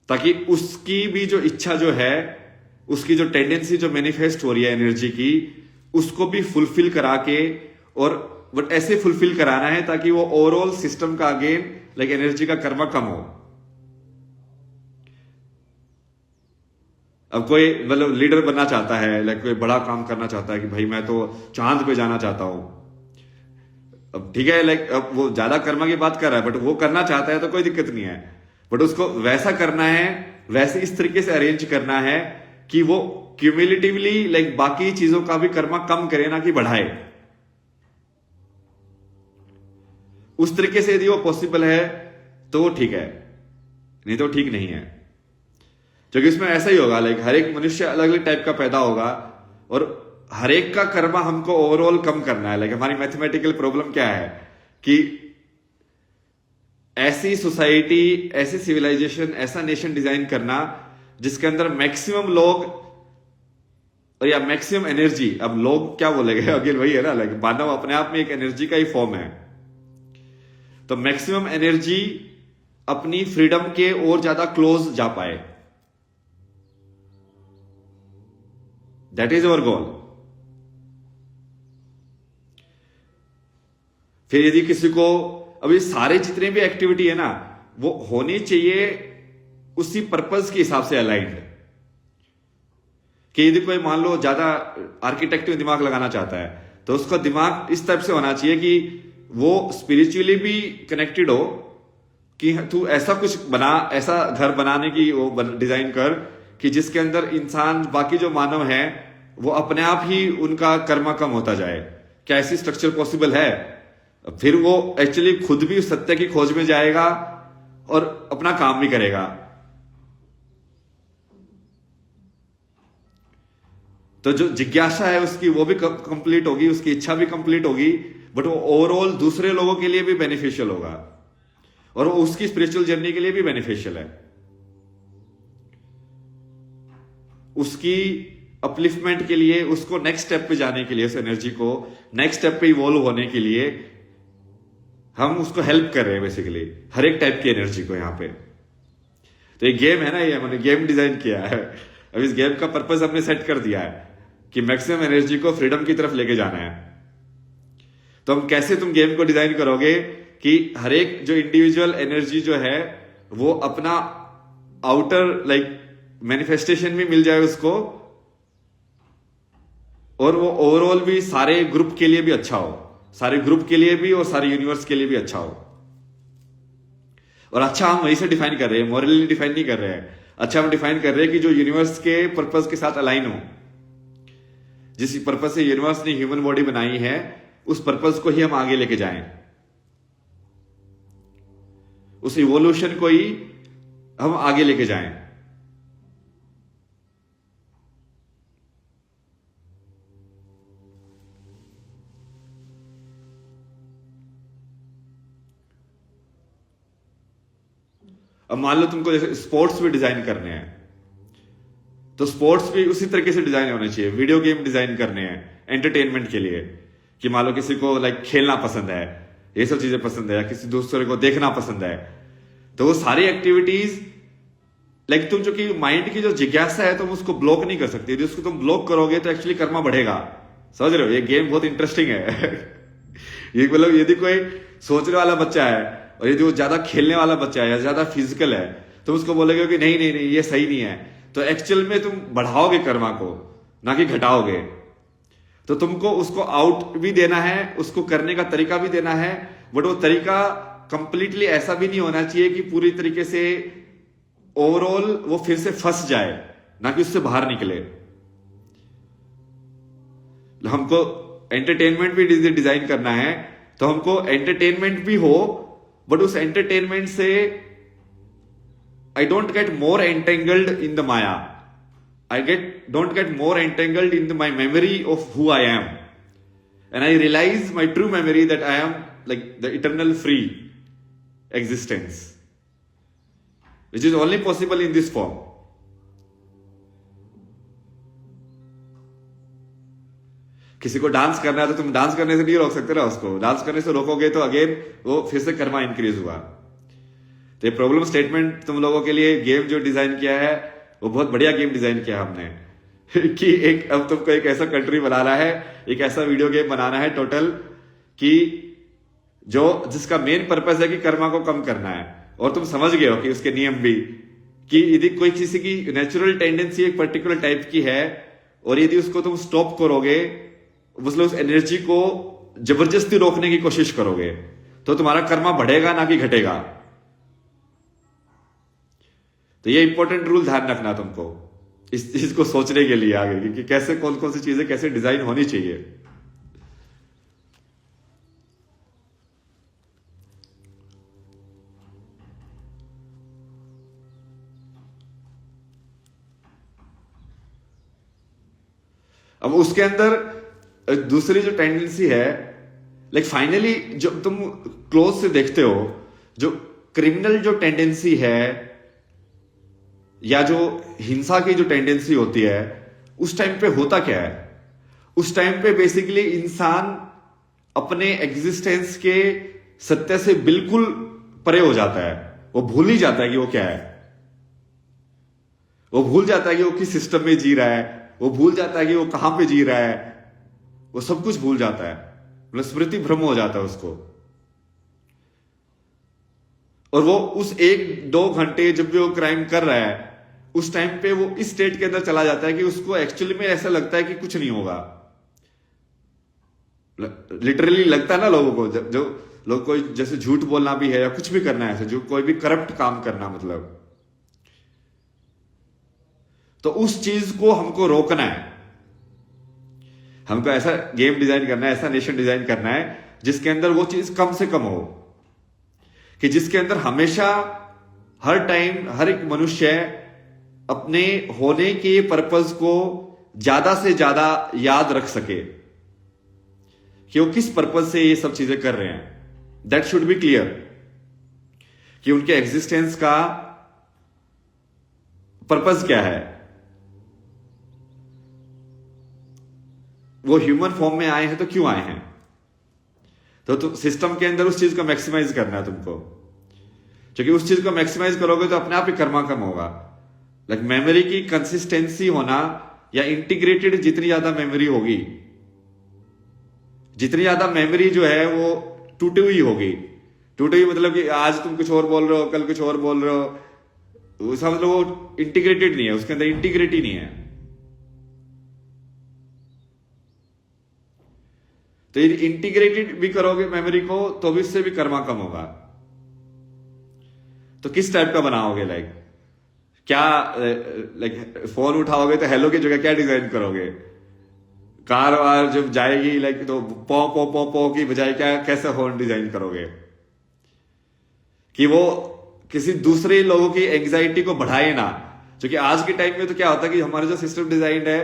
ताकि उसकी भी जो इच्छा जो है, उसकी जो टेंडेंसी जो मैनिफेस्ट हो रही है एनर्जी की, उसको भी फुलफिल करा के, और बट ऐसे फुलफिल कराना है ताकि वो ओवरऑल सिस्टम का अगेन लाइक एनर्जी का कर्मा कम हो। अब कोई मतलब लीडर बनना चाहता है, लाइक कोई बड़ा काम करना चाहता है कि भाई मैं तो चांद पे जाना चाहता हूं। अब ठीक है, लाइक अब वो ज्यादा कर्मा की बात कर रहा है, बट वो करना चाहता है तो कोई दिक्कत नहीं है, बट उसको वैसा करना है, वैसे इस तरीके से अरेंज करना है कि वो क्यूमुलेटिवली लाइक बाकी चीजों का भी कर्मा कम करे, ना कि बढ़ाए। उस तरीके से यदि वो पॉसिबल है तो ठीक है, नहीं तो ठीक नहीं है। क्योंकि इसमें ऐसा ही होगा, लाइक हर एक मनुष्य अलग अलग टाइप का पैदा होगा और हर एक का कर्मा हमको ओवरऑल कम करना है। लाइक हमारी मैथमेटिकल प्रॉब्लम क्या है कि ऐसी सोसाइटी, ऐसी सिविलाइजेशन, ऐसा नेशन डिजाइन करना जिसके अंदर मैक्सिमम लोग और या मैक्सिमम एनर्जी, अब लोग क्या बोलेंगे अगेन वही है ना, लाइक मानव अपने आप में एक एनर्जी का ही फॉर्म है, तो मैक्सिमम एनर्जी अपनी फ्रीडम के और ज्यादा क्लोज जा पाए, दैट इज अवर गोल। फिर यदि किसी को, अब ये सारे जितने भी एक्टिविटी है ना वो होनी चाहिए उसी पर्पस के हिसाब से अलाइंड। कि यदि कोई मान लो ज्यादा आर्किटेक्ट में दिमाग लगाना चाहता है तो उसका दिमाग इस टाइप से होना चाहिए कि वो स्पिरिचुअली भी कनेक्टेड हो, कि तू ऐसा कुछ बना, ऐसा घर बनाने की वो डिजाइन कर कि जिसके अंदर इंसान, बाकी जो मानव है वो अपने आप ही उनका कर्मा कम होता जाए? क्या ऐसी स्ट्रक्चर पॉसिबल है? फिर वो एक्चुअली खुद भी सत्य की खोज में जाएगा और अपना काम भी करेगा। तो जो जिज्ञासा है उसकी वो भी कंप्लीट होगी, उसकी इच्छा भी कंप्लीट होगी, बट वो ओवरऑल दूसरे लोगों के लिए भी बेनिफिशियल होगा और वो उसकी स्पिरिचुअल जर्नी के लिए भी बेनिफिशियल है। उसकी अपलिफ्टमेंट के लिए, उसको नेक्स्ट स्टेप पे जाने के लिए, उस एनर्जी को नेक्स्ट स्टेप पे इवॉल्व होने के लिए हम उसको हेल्प कर रहे हैं बेसिकली, हर एक टाइप की एनर्जी को यहां पे। तो ये गेम है ना, ये मैंने गेम डिजाइन किया है। अब इस गेम का पर्पस हमने सेट कर दिया है कि मैक्सिमम एनर्जी को फ्रीडम की तरफ लेके जाना है। तो हम कैसे तुम गेम को डिजाइन करोगे कि हर एक जो इंडिविजुअल एनर्जी जो है वो अपना आउटर मैनिफेस्टेशन भी मिल जाए उसको, और वो ओवरऑल भी सारे ग्रुप के लिए भी अच्छा हो, सारे ग्रुप के लिए भी और सारे यूनिवर्स के लिए भी अच्छा हो। और अच्छा हम वहीं से डिफाइन कर रहे हैं, मॉरली डिफाइन नहीं कर रहे हैं। अच्छा हम डिफाइन कर रहे हैं कि जो यूनिवर्स के पर्पस के साथ अलाइन हो, जिस पर्पस से यूनिवर्स ने ह्यूमन बॉडी बनाई है उस पर्पस को ही हम आगे लेके जाएं, उस इवोल्यूशन को ही हम आगे लेके जाएं। अब मान लो तुमको जैसे स्पोर्ट्स भी डिजाइन करने हैं, तो स्पोर्ट्स भी उसी तरीके से डिजाइन होने चाहिए। वीडियो गेम डिजाइन करने हैं एंटरटेनमेंट के लिए, कि मान लो किसी को खेलना पसंद है, ये सब चीजें पसंद है, या किसी दूसरे को देखना पसंद है, तो वो सारी एक्टिविटीज तुम जो कि माइंड की जो जिज्ञासा है तुम उसको ब्लॉक नहीं कर सकते। यदि उसको तुम ब्लॉक करोगे तो एक्चुअली कर्मा बढ़ेगा। समझ रहे हो? ये गेम बहुत इंटरेस्टिंग है। ये मतलब यदि कोई सोचने वाला बच्चा है और यदि वो ज्यादा खेलने वाला बच्चा है या ज्यादा फिजिकल है, तो उसको बोलेगे कि नहीं नहीं नहीं ये सही नहीं है, तो एक्चुअल में तुम बढ़ाओगे कर्मा को, ना कि घटाओगे। तो तुमको उसको आउट भी देना है, उसको करने का तरीका भी देना है, बट वो तरीका कंप्लीटली ऐसा भी नहीं होना चाहिए कि पूरी तरीके से ओवरऑल वो फिर से फंस जाए, ना कि उससे बाहर निकले। हमको एंटरटेनमेंट भी डिजाइन करना है, तो हमको एंटरटेनमेंट भी हो, बट उस एंटरटेनमेंट से I don't get more entangled in the Maya. Don't get more entangled in my memory of who I am. And I realize my true memory that I am the eternal free existence, which is only possible in this form. किसी को डांस करना है तो तुम डांस करने से नहीं रोक सकते ना उसको। डांस करने से रोकोगे तो अगेन वो फिर से कर्मा इंक्रीज हुआ। तो ये प्रॉब्लम स्टेटमेंट तुम लोगों के लिए गेम जो डिजाइन किया है वो बहुत बढ़िया गेम डिजाइन किया हमने कि अब तुमको एक ऐसा कंट्री बनाना है, एक ऐसा वीडियो गेम बनाना है टोटल कि जिसका मेन पर्पस है कि कर्मा को कम करना है। और तुम समझ गए हो कि उसके नियम भी, कि यदि कोई किसी की नेचुरल टेंडेंसी एक पर्टिकुलर टाइप की है और यदि उसको तुम स्टॉप करोगे, मतलब उस एनर्जी को जबरदस्ती रोकने की कोशिश करोगे, तो तुम्हारा कर्मा बढ़ेगा ना कि घटेगा। तो ये इंपॉर्टेंट रूल ध्यान रखना तुमको इस चीज को सोचने के लिए आगे, कि कैसे कौन कौन सी चीजें कैसे डिजाइन होनी चाहिए। अब उसके अंदर दूसरी जो टेंडेंसी है, फाइनली जो तुम क्लोज से देखते हो, जो क्रिमिनल जो टेंडेंसी है या जो हिंसा की जो टेंडेंसी होती है, उस टाइम पे होता क्या है? उस टाइम पे बेसिकली इंसान अपने एग्जिस्टेंस के सत्य से बिल्कुल परे हो जाता है। वो भूल ही जाता है कि वो क्या है। वो भूल जाता है कि वो किस सिस्टम में जी रहा है, वो भूल जाता है कि वो कहां पे जी रहा है, वो सब कुछ भूल जाता है। मतलब स्मृति भ्रम हो जाता है उसको। और वो उस 1-2 घंटे जब भी वो क्राइम कर रहा है, उस टाइम पे वो इस स्टेट के अंदर चला जाता है कि उसको एक्चुअली में ऐसा लगता है कि कुछ नहीं होगा। लिटरली लगता है ना लोगों को, जो लोग कोई जैसे झूठ बोलना भी है या कुछ भी करना है, ऐसे जो कोई भी करप्ट काम करना, मतलब तो उस चीज को हमको रोकना है। हमको ऐसा गेम डिजाइन करना है, ऐसा नेशन डिजाइन करना है जिसके अंदर वो चीज कम से कम हो, कि जिसके अंदर हमेशा हर टाइम हर एक मनुष्य अपने होने के पर्पस को ज्यादा से ज्यादा याद रख सके कि वो किस पर्पस से ये सब चीजें कर रहे हैं। दैट शुड बी क्लियर कि उनके एग्जिस्टेंस का पर्पस क्या है। वो ह्यूमन फॉर्म में आए हैं तो क्यों आए हैं, तो सिस्टम के अंदर उस चीज को मैक्सिमाइज करना है तुमको, क्योंकि उस चीज को मैक्सिमाइज करोगे तो अपने आप ही कर्मा कम होगा। लाइक मेमोरी की कंसिस्टेंसी होना या इंटीग्रेटेड जितनी ज्यादा मेमोरी होगी, जितनी ज्यादा मेमोरी जो है वो टूटी हुई होगी, टूटी हुई मतलब कि आज तुम कुछ और बोल रहे हो, कल कुछ और बोल रहे हो, उसका मतलब वो इंटीग्रेटेड नहीं है, उसके अंदर इंटीग्रिटी नहीं है। तो यदि इंटीग्रेटेड भी करोगे मेमोरी को तो भी इससे भी कर्मा कम होगा। तो किस टाइप का बनाओगे, लाइक क्या, लाइक फोन उठाओगे तो हेलो की जगह क्या डिजाइन करोगे, कार वार जब जाएगी लाइक तो पो पो पो पो की बजाय क्या कैसे हॉर्न डिजाइन करोगे कि वो किसी दूसरे लोगों की एंग्जाइटी को बढ़ाए ना। क्योंकि आज के टाइम में तो क्या होता है कि हमारा जो सिस्टम डिजाइन है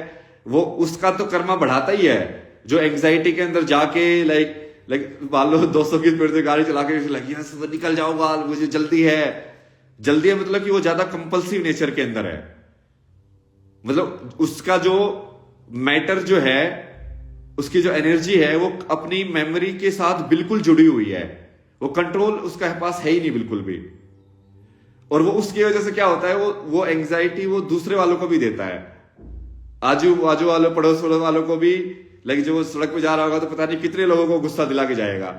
वो उसका तो कर्मा बढ़ाता ही है, जो एंग्जाइटी के अंदर जाके लाइक मान लो 200 की स्पीड से गाड़ी चला के यस निकल जाऊंगा, मुझे जल्दी है मतलब कि वो ज्यादा कंपल्सिव नेचर के अंदर है। मतलब उसका जो मैटर जो है, उसकी जो एनर्जी है वो अपनी मेमोरी के साथ बिल्कुल जुड़ी हुई है, वो कंट्रोल उसका पास है ही नहीं बिल्कुल भी। और वो उसकी वजह से क्या होता है, वो एंग्जाइटी वो दूसरे वालों को भी देता है, आजू बाजू वालों पड़ोस वालों को भी। लाइक जो सड़क पे जा रहा होगा तो पता नहीं कितने लोगों को गुस्सा दिला के जाएगा।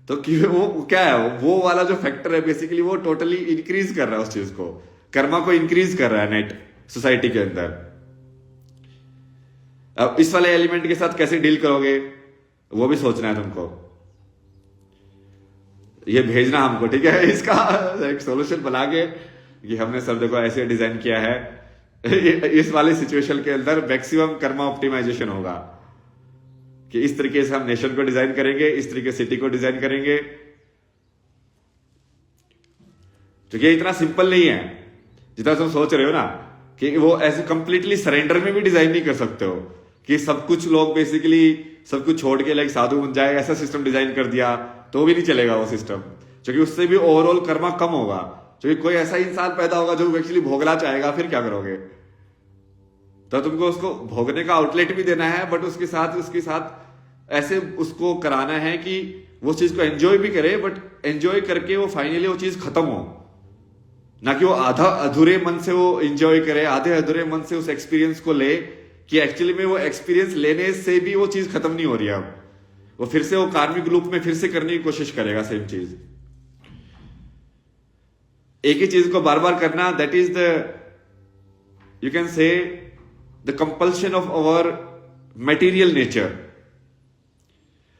तो वो क्या है, वो वाला जो फैक्टर है बेसिकली वो टोटली इंक्रीज कर रहा है उस चीज को, कर्मा को इंक्रीज कर रहा है नेट सोसाइटी के अंदर। अब इस वाले एलिमेंट के साथ कैसे डील करोगे वो भी सोचना है तुमको, ये भेजना हमको, ठीक है, इसका एक सॉल्यूशन बना के कि हमने सर देखो ऐसे डिजाइन किया है, इस वाले सिचुएशन के अंदर मैक्सिमम कर्मा ऑप्टिमाइजेशन होगा कि इस तरीके से हम नेशन को डिजाइन करेंगे, इस तरीके से सिटी को डिजाइन करेंगे। तो ये इतना सिंपल नहीं है जितना तुम सोच रहे हो ना, कि वो ऐसे कंप्लीटली सरेंडर में भी डिजाइन नहीं कर सकते हो कि सब कुछ लोग बेसिकली सब कुछ छोड़ के लाइक साधु बन जाए, ऐसा सिस्टम डिजाइन कर दिया तो भी नहीं चलेगा वो सिस्टम, क्योंकि उससे भी ओवरऑल कर्मा कम होगा। क्योंकि कोई ऐसा इंसान पैदा होगा जो एक्चुअली भोगना चाहेगा, फिर क्या करोगे। तो तुमको उसको भोगने का आउटलेट भी देना है, बट उसके साथ ऐसे उसको कराना है कि वो चीज को एंजॉय भी करे, बट एंजॉय करके वो फाइनली वो चीज खत्म हो, ना कि वो आधा अधूरे मन से वो एंजॉय करे, आधे अधूरे मन से उस एक्सपीरियंस को ले कि एक्चुअली में वो एक्सपीरियंस लेने से भी वो चीज खत्म नहीं हो रही है। अब वो फिर से वो कार्मिक लूप में फिर से करने की कोशिश करेगा सेम चीज, एक ही चीज को बार बार करना। That is the, you can से, the compulsion of our material nature.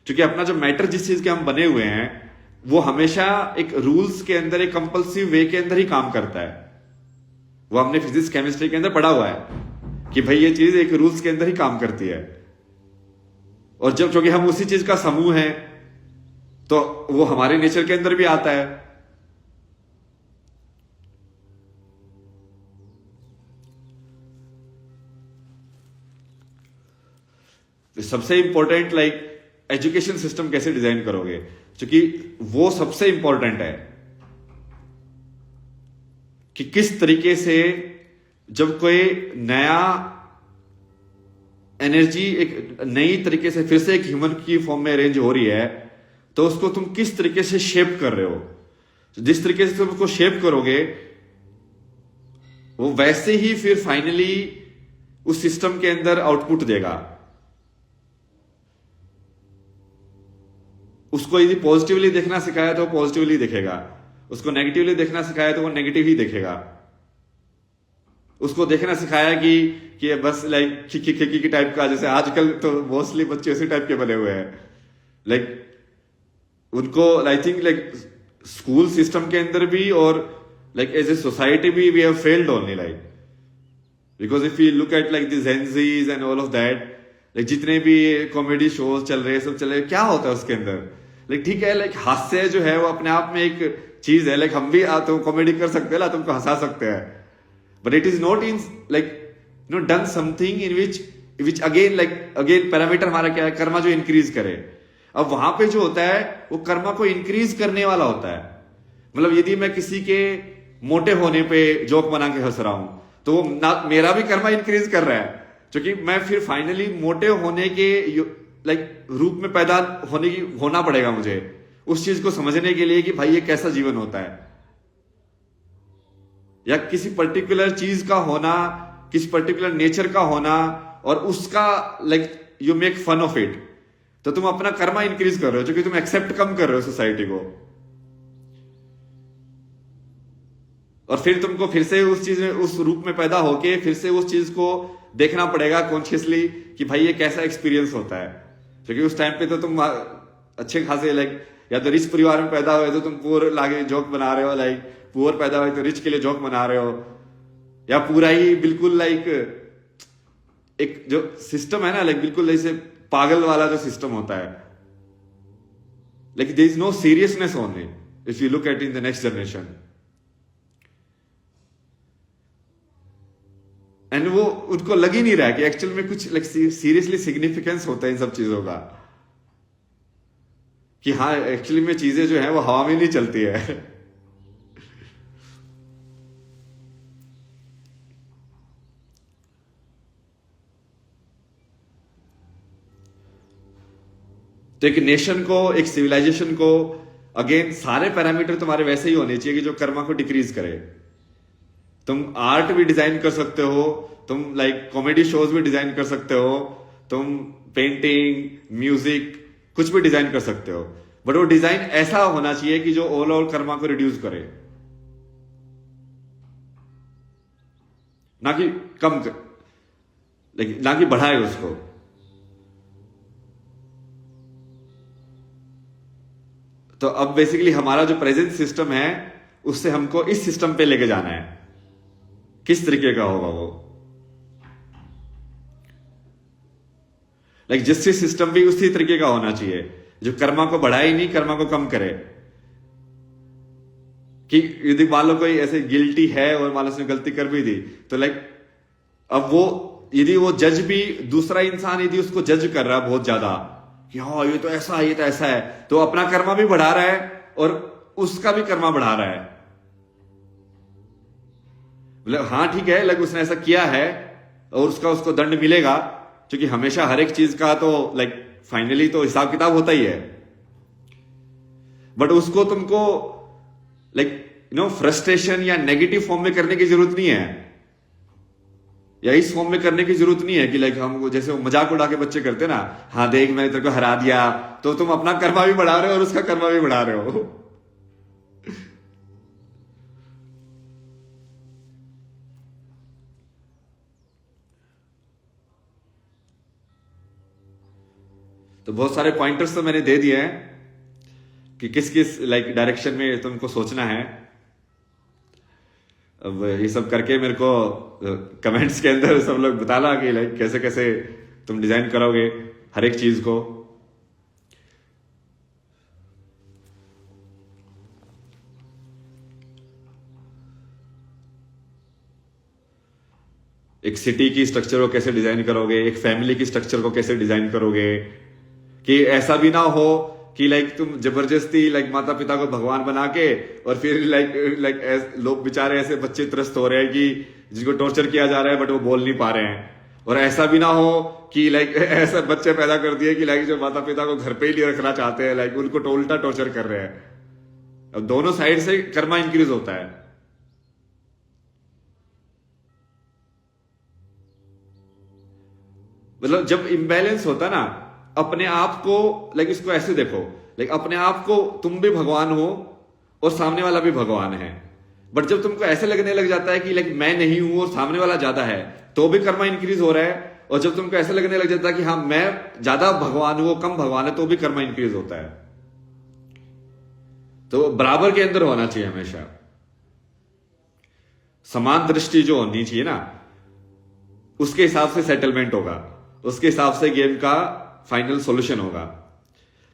क्योंकि अपना जो मैटर जिस चीज के हम बने हुए हैं वो हमेशा एक रूल्स के अंदर, एक कंपल्सिव वे के अंदर ही काम करता है। वो हमने फिजिक्स केमिस्ट्री के अंदर पढ़ा हुआ है कि भाई ये चीज एक रूल्स के अंदर ही काम करती है। और जब चूंकि हम उसी चीज का समूह है तो वो हमारे नेचर के अंदर भी आता है। सबसे इंपॉर्टेंट लाइक एजुकेशन सिस्टम कैसे डिजाइन करोगे, क्योंकि वो सबसे इंपॉर्टेंट है कि किस तरीके से जब कोई नया एनर्जी एक नई तरीके से फिर से एक ह्यूमन की फॉर्म में अरेंज हो रही है तो उसको तुम किस तरीके से शेप कर रहे हो। जिस तरीके से तुम उसको शेप करोगे वो वैसे ही फिर फाइनली उस सिस्टम के अंदर आउटपुट देगा। उसको यदि पॉजिटिवली देखना सिखाया तो वो पॉजिटिवली देखेगा, उसको नेगेटिवली देखना सिखाया तो वो नेगेटिव ही देखेगा। उसको देखना सिखाया कि बस लाइक खिकी की टाइप का, जैसे आजकल तो मोस्टली बच्चे उसी टाइप के बने हुए हैं। लाइक उनको I think like school system के अंदर भी और लाइक एज ए सोसाइटी भी we have failed only, like because if you look at like the gen Zs and all of that, like जितने भी कॉमेडी शोज चल रहे हैं, सब चल रहे हैं, क्या होता है उसके अंदर? लाइक ठीक है, लाइक हास्य जो है वो अपने आप में एक चीज है। लाइक हम भी तुम कॉमेडी कर सकते हैं ना, तुमको हंसा सकते हैं, but it is not in like done something in which again parameter हमारा क्या है? कर्मा जो इंक्रीज करे। अब वहां पे जो होता है वो कर्मा को इंक्रीज करने वाला होता है। मतलब यदि मैं किसी के मोटे होने पे जोक बना के हंस रहा हूं, तो वो मेरा भी कर्मा इंक्रीज कर रहा है, क्योंकि मैं फिर फाइनली मोटे होने के रूप में पैदा होना पड़ेगा मुझे उस चीज को समझने के लिए कि भाई ये कैसा जीवन होता है, या किसी पर्टिकुलर चीज का होना, किसी पर्टिकुलर नेचर का होना, और उसका you make fun of it, तो तुम अपना कर्मा इंक्रीज कर रहे हो, क्योंकि तुम एक्सेप्ट कम कर रहे हो सोसाइटी को। और फिर तुमको फिर से उस चीज में, उस रूप में पैदा होके फिर से उस चीज को देखना पड़ेगा कॉन्शियसली कि भाई ये कैसा एक्सपीरियंस होता है। क्योंकि उस टाइम पे तो तुम अच्छे खासे या तो रिच परिवार में पैदा हुए तो तुम पुअर लागे जोक बना रहे हो, पुअर पैदा हुए तो रिच के लिए जोक बना रहे हो, या पूरा ही बिल्कुल एक जो सिस्टम है ना, बिल्कुल ऐसे पागल वाला जो सिस्टम होता है, there is no seriousness on it if you look at in the next generation. And वो उनको लग ही नहीं रहा कि एक्चुअल में कुछ सीरियसली सिग्निफिकेंस होता है इन सब चीजों का, कि हाँ एक्चुअली में चीजें जो है वो हवा में नहीं चलती है। तो एक नेशन को, एक सिविलाइजेशन को, अगेन सारे पैरामीटर तुम्हारे वैसे ही होने चाहिए कि जो कर्मा को डिक्रीज करे। तुम आर्ट भी डिजाइन कर सकते हो, तुम कॉमेडी शोज भी डिजाइन कर सकते हो, तुम पेंटिंग, म्यूजिक, कुछ भी डिजाइन कर सकते हो, बट वो डिजाइन ऐसा होना चाहिए कि जो ओवरऑल कर्मा को रिड्यूस करे, ना कि कम कर, ना कि बढ़ाए उसको। तो अब बेसिकली हमारा जो प्रेजेंट सिस्टम है उससे हमको इस सिस्टम पे लेके जाना है, किस तरीके का होगा वो। जस्टिस सिस्टम भी उसी तरीके का होना चाहिए, जो कर्मा को बढ़ाए ही नहीं, कर्मा को कम करे। कि यदि मान लो कोई ऐसे गिल्टी है और मान लो उसने गलती कर भी दी, तो अब वो यदि वो जज भी, दूसरा इंसान यदि उसको जज कर रहा है बहुत ज्यादा कि हाँ ये तो ऐसा है, ये तो ऐसा है, तो अपना कर्मा भी बढ़ा रहा है और उसका भी कर्मा बढ़ा रहा है। हाँ ठीक है, उसने ऐसा किया है और उसको दंड मिलेगा, क्योंकि हमेशा हर एक चीज का तो फाइनली तो हिसाब किताब होता ही है। बट उसको तुमको फ्रस्ट्रेशन या नेगेटिव फॉर्म में करने की जरूरत नहीं है, या इस फॉर्म में करने की जरूरत नहीं है कि हम जैसे वो मजाक उड़ा के बच्चे करते ना, हाँ देख मैंने तेरे को हरा दिया, तो तुम अपना कर्मा भी बढ़ा रहे हो और उसका कर्मा भी बढ़ा रहे हो। तो बहुत सारे पॉइंटर्स तो मैंने दे दिए हैं कि किस किस डायरेक्शन में तुमको सोचना है। अब ये सब करके मेरे को कमेंट्स के अंदर सब लोग बताना कि कैसे कैसे तुम डिजाइन करोगे हर एक चीज को। एक सिटी की स्ट्रक्चर को कैसे डिजाइन करोगे, एक फैमिली की स्ट्रक्चर को कैसे डिजाइन करोगे, कि ऐसा भी ना हो कि तुम जबरदस्ती माता पिता को भगवान बना के और फिर लोग बेचारे ऐसे बच्चे त्रस्त हो रहे हैं कि जिनको टॉर्चर किया जा रहा है बट वो बोल नहीं पा रहे हैं। और ऐसा भी ना हो कि ऐसे बच्चे पैदा कर दिए कि जो माता पिता को घर पे ही नहीं रखना चाहते हैं, उनको उल्टा टॉर्चर कर रहे हैं। अब दोनों साइड से कर्मा इंक्रीज होता है। मतलब जब इम्बैलेंस होता ना, अपने आप को इसको ऐसे देखो, अपने आप को तुम भी भगवान हो और सामने वाला भी भगवान है। बट जब तुमको ऐसे लगने लग जाता है कि मैं नहीं हूं और सामने वाला ज्यादा है, तो भी कर्मा इंक्रीज हो रहा है। और जब तुमको ऐसे लगने लग जाता है कि हाँ मैं ज्यादा भगवान हूं, कम भगवान है, तो भी कर्मा इंक्रीज होता है। तो बराबर के अंदर होना चाहिए हमेशा, समान दृष्टि जो होनी चाहिए ना, उसके हिसाब से सेटलमेंट होगा। उसके हिसाब से गेम का फाइनल सॉल्यूशन होगा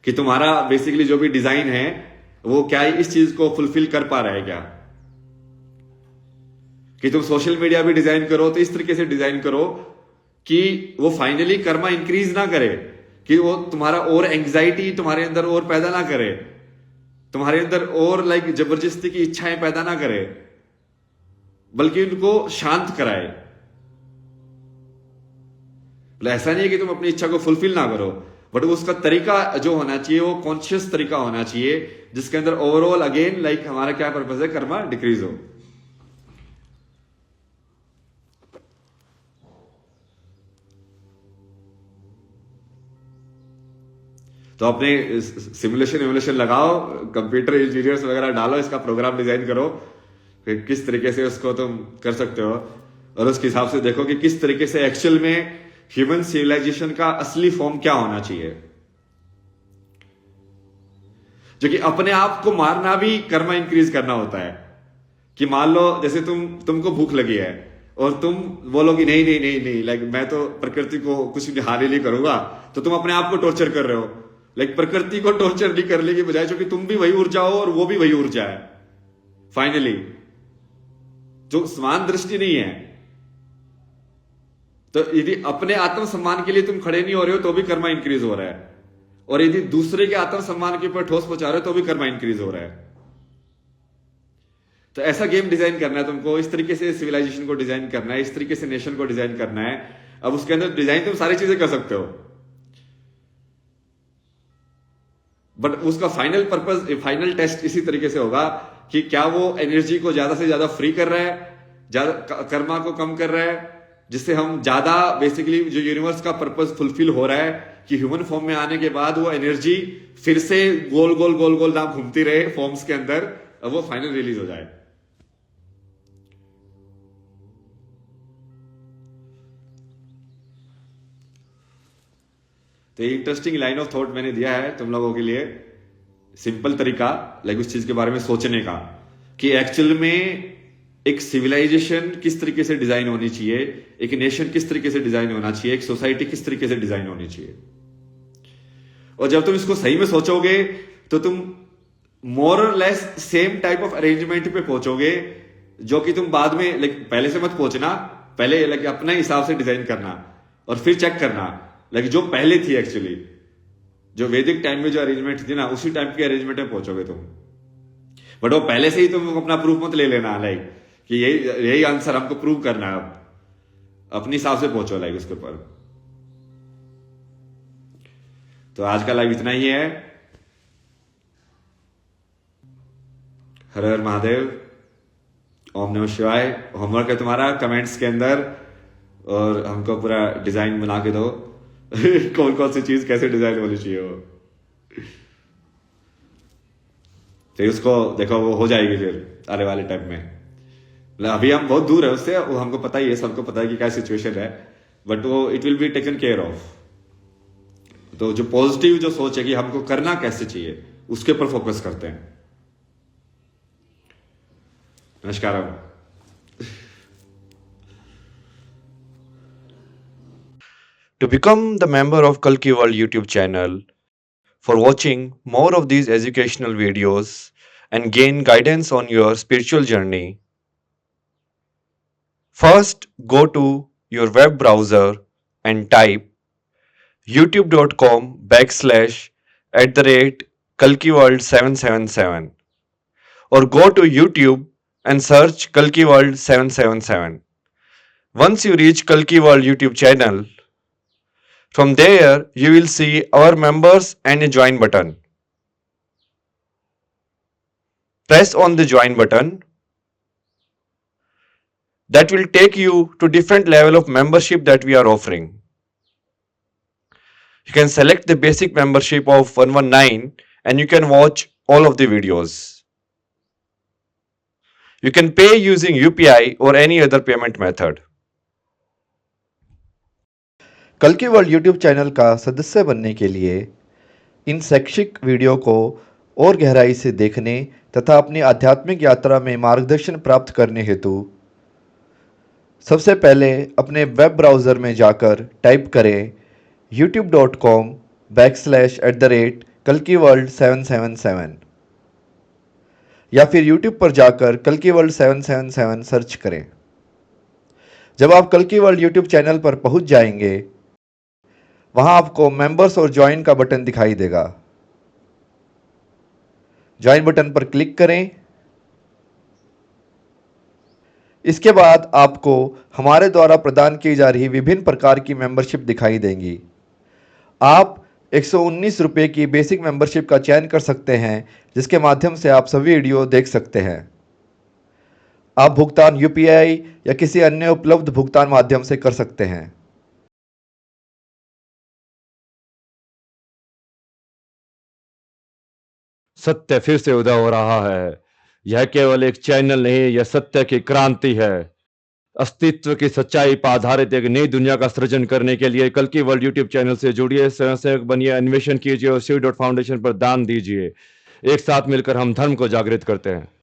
कि तुम्हारा बेसिकली जो भी डिजाइन है वो क्या इस चीज को फुलफिल कर पा रहा है क्या। कि तुम सोशल मीडिया भी डिजाइन करो तो इस तरीके से डिजाइन करो कि वो फाइनली कर्मा इंक्रीज ना करे, कि वो तुम्हारा और एंग्जाइटी तुम्हारे अंदर और पैदा ना करे, तुम्हारे अंदर और जबरदस्ती की इच्छाएं पैदा ना करे, बल्कि उनको शांत कराए। ऐसा नहीं है कि तुम अपनी इच्छा को फुलफिल ना करो, बट उसका तरीका जो होना चाहिए वो कॉन्शियस तरीका होना चाहिए, जिसके अंदर ओवरऑल अगेन हमारा क्या पर्पस है, कर्मा डिक्रीज हो। तो अपने सिमुलेशन लगाओ, कंप्यूटर इंजीनियर्स वगैरह डालो, इसका प्रोग्राम डिजाइन करो कि किस तरीके से उसको तुम कर सकते हो, और उसके हिसाब से देखो कि किस तरीके से एक्चुअल में ह्यूमन सिविलाइजेशन का असली फॉर्म क्या होना चाहिए। जो कि अपने आप को मारना भी कर्मा इंक्रीज करना होता है। कि मान लो जैसे तुमको भूख लगी है और तुम बोलोगे नहीं नहीं नहीं नहीं, मैं तो प्रकृति को कुछ भी हानि नहीं करूंगा, तो तुम अपने आप को टॉर्चर कर रहे हो। प्रकृति को टॉर्चर नहीं करने की बजाय, क्योंकि तुम भी वही ऊर्जा हो और वो भी वही ऊर्जा है, फाइनली जो समान दृष्टि नहीं है। तो यदि अपने आत्म सम्मान के लिए तुम खड़े नहीं हो रहे हो तो भी कर्मा इंक्रीज हो रहा है, और यदि दूसरे के आत्म सम्मान के ऊपर ठोस पहुंचा रहे हो तो भी कर्मा इंक्रीज हो रहा है। तो ऐसा गेम डिजाइन करना है तुमको, इस तरीके से सिविलाइजेशन को डिजाइन करना है, इस तरीके से नेशन को डिजाइन करना है। अब उसके अंदर डिजाइन तुम सारी चीजें कर सकते हो, बट उसका फाइनल पर्पस, फाइनल टेस्ट इसी तरीके से होगा कि क्या वो एनर्जी को ज्यादा से ज्यादा फ्री कर रहा है, ज्यादा कर्मा को कम कर रहा है, जिससे हम ज्यादा बेसिकली जो यूनिवर्स का पर्पस फुलफिल हो रहा है कि ह्यूमन फॉर्म में आने के बाद वो एनर्जी फिर से गोल गोल गोल गोल ना घूमती रहे फॉर्म्स के अंदर, अब वो फाइनल रिलीज हो जाए। तो ये इंटरेस्टिंग लाइन ऑफ थॉट मैंने दिया है तुम लोगों के लिए, सिंपल तरीका उस चीज के बारे में सोचने का कि एक्चुअल में एक सिविलाइजेशन किस तरीके से डिजाइन होनी चाहिए, एक नेशन किस तरीके से डिजाइन होना चाहिए, एक सोसाइटी किस तरीके से डिजाइन होनी चाहिए। और जब तुम इसको सही में सोचोगे तो तुम मोर और less same type of arrangement पे पहुंचोगे, जो कि तुम बाद में पहले से मत पहुंचना, पहले अपने हिसाब से डिजाइन करना और फिर चेक करना जो पहले थी एक्चुअली, जो वैदिक टाइम में जो अरेंजमेंट थी ना, उसी टाइप की अरेंजमेंट में पहुंचोगे तुम। बट वो पहले से ही तुम अपना प्रूफ मत ले लेना कि यही आंसर हमको प्रूव करना है, अब अपने हिसाब से पहुंचो उसके ऊपर। तो आज का लाइव इतना ही है। हर हर महादेव, ओम नमः शिवाय। होमवर्क है तुम्हारा कमेंट्स के अंदर, और हमको पूरा डिजाइन बना के दो कौन कौन सी चीज कैसे डिजाइन होनी चाहिए वो, तो उसको देखो वो हो जाएगी फिर आने वाले टाइम में। अभी हम बहुत दूर है उससे, वो हमको पता ही है, सबको पता है कि क्या सिचुएशन है, बट वो it will be taken care of. तो जो पॉजिटिव जो सोच है कि हमको करना कैसे चाहिए, उसके ऊपर फोकस करते हैं। नमस्कार। To become the member of Kalki World YouTube channel for watching more of these educational videos and gain guidance on your spiritual journey, first go to your web browser and type youtube.com/@KalkiWorld777 or go to YouTube and search Kalki World 777. Once you reach Kalki World YouTube channel, from there, you will see our members and a join button. Press on the join button. That will take you to different level of membership that we are offering. You can select the basic membership of 119 and you can watch all of the videos. You can pay using UPI or any other payment method. कल्कि वर्ल्ड यूट्यूब चैनल का सदस्य बनने के लिए इन शैक्षिक वीडियो को और गहराई से देखने तथा अपनी आध्यात्मिक यात्रा में मार्गदर्शन प्राप्त करने हेतु सबसे पहले अपने वेब ब्राउज़र में जाकर टाइप करें youtube.com/@kalkiworld777 या फिर YouTube पर जाकर कल्कि वर्ल्ड 777 सर्च करें। जब आप कल्कि वर्ल्ड YouTube चैनल पर पहुंच जाएंगे, वहां आपको मेंबर्स और ज्वाइन का बटन दिखाई देगा। ज्वाइन बटन पर क्लिक करें। इसके बाद आपको हमारे द्वारा प्रदान की जा रही विभिन्न प्रकार की मेंबरशिप दिखाई देंगी। आप 119 रुपये की बेसिक मेंबरशिप का चयन कर सकते हैं, जिसके माध्यम से आप सभी वीडियो देख सकते हैं। आप भुगतान UPI या किसी अन्य उपलब्ध भुगतान माध्यम से कर सकते हैं। सत्य फिर से उदय हो रहा है। यह केवल एक चैनल नहीं, यह सत्य की क्रांति है। अस्तित्व की सच्चाई पर आधारित एक नई दुनिया का सृजन करने के लिए कल्कि वर्ल्ड यूट्यूब चैनल से जुड़िए, स्वयंसेवक बनिए, अन्वेषण कीजिए और शिव.फाउंडेशन पर दान दीजिए। एक साथ मिलकर हम धर्म को जागृत करते हैं।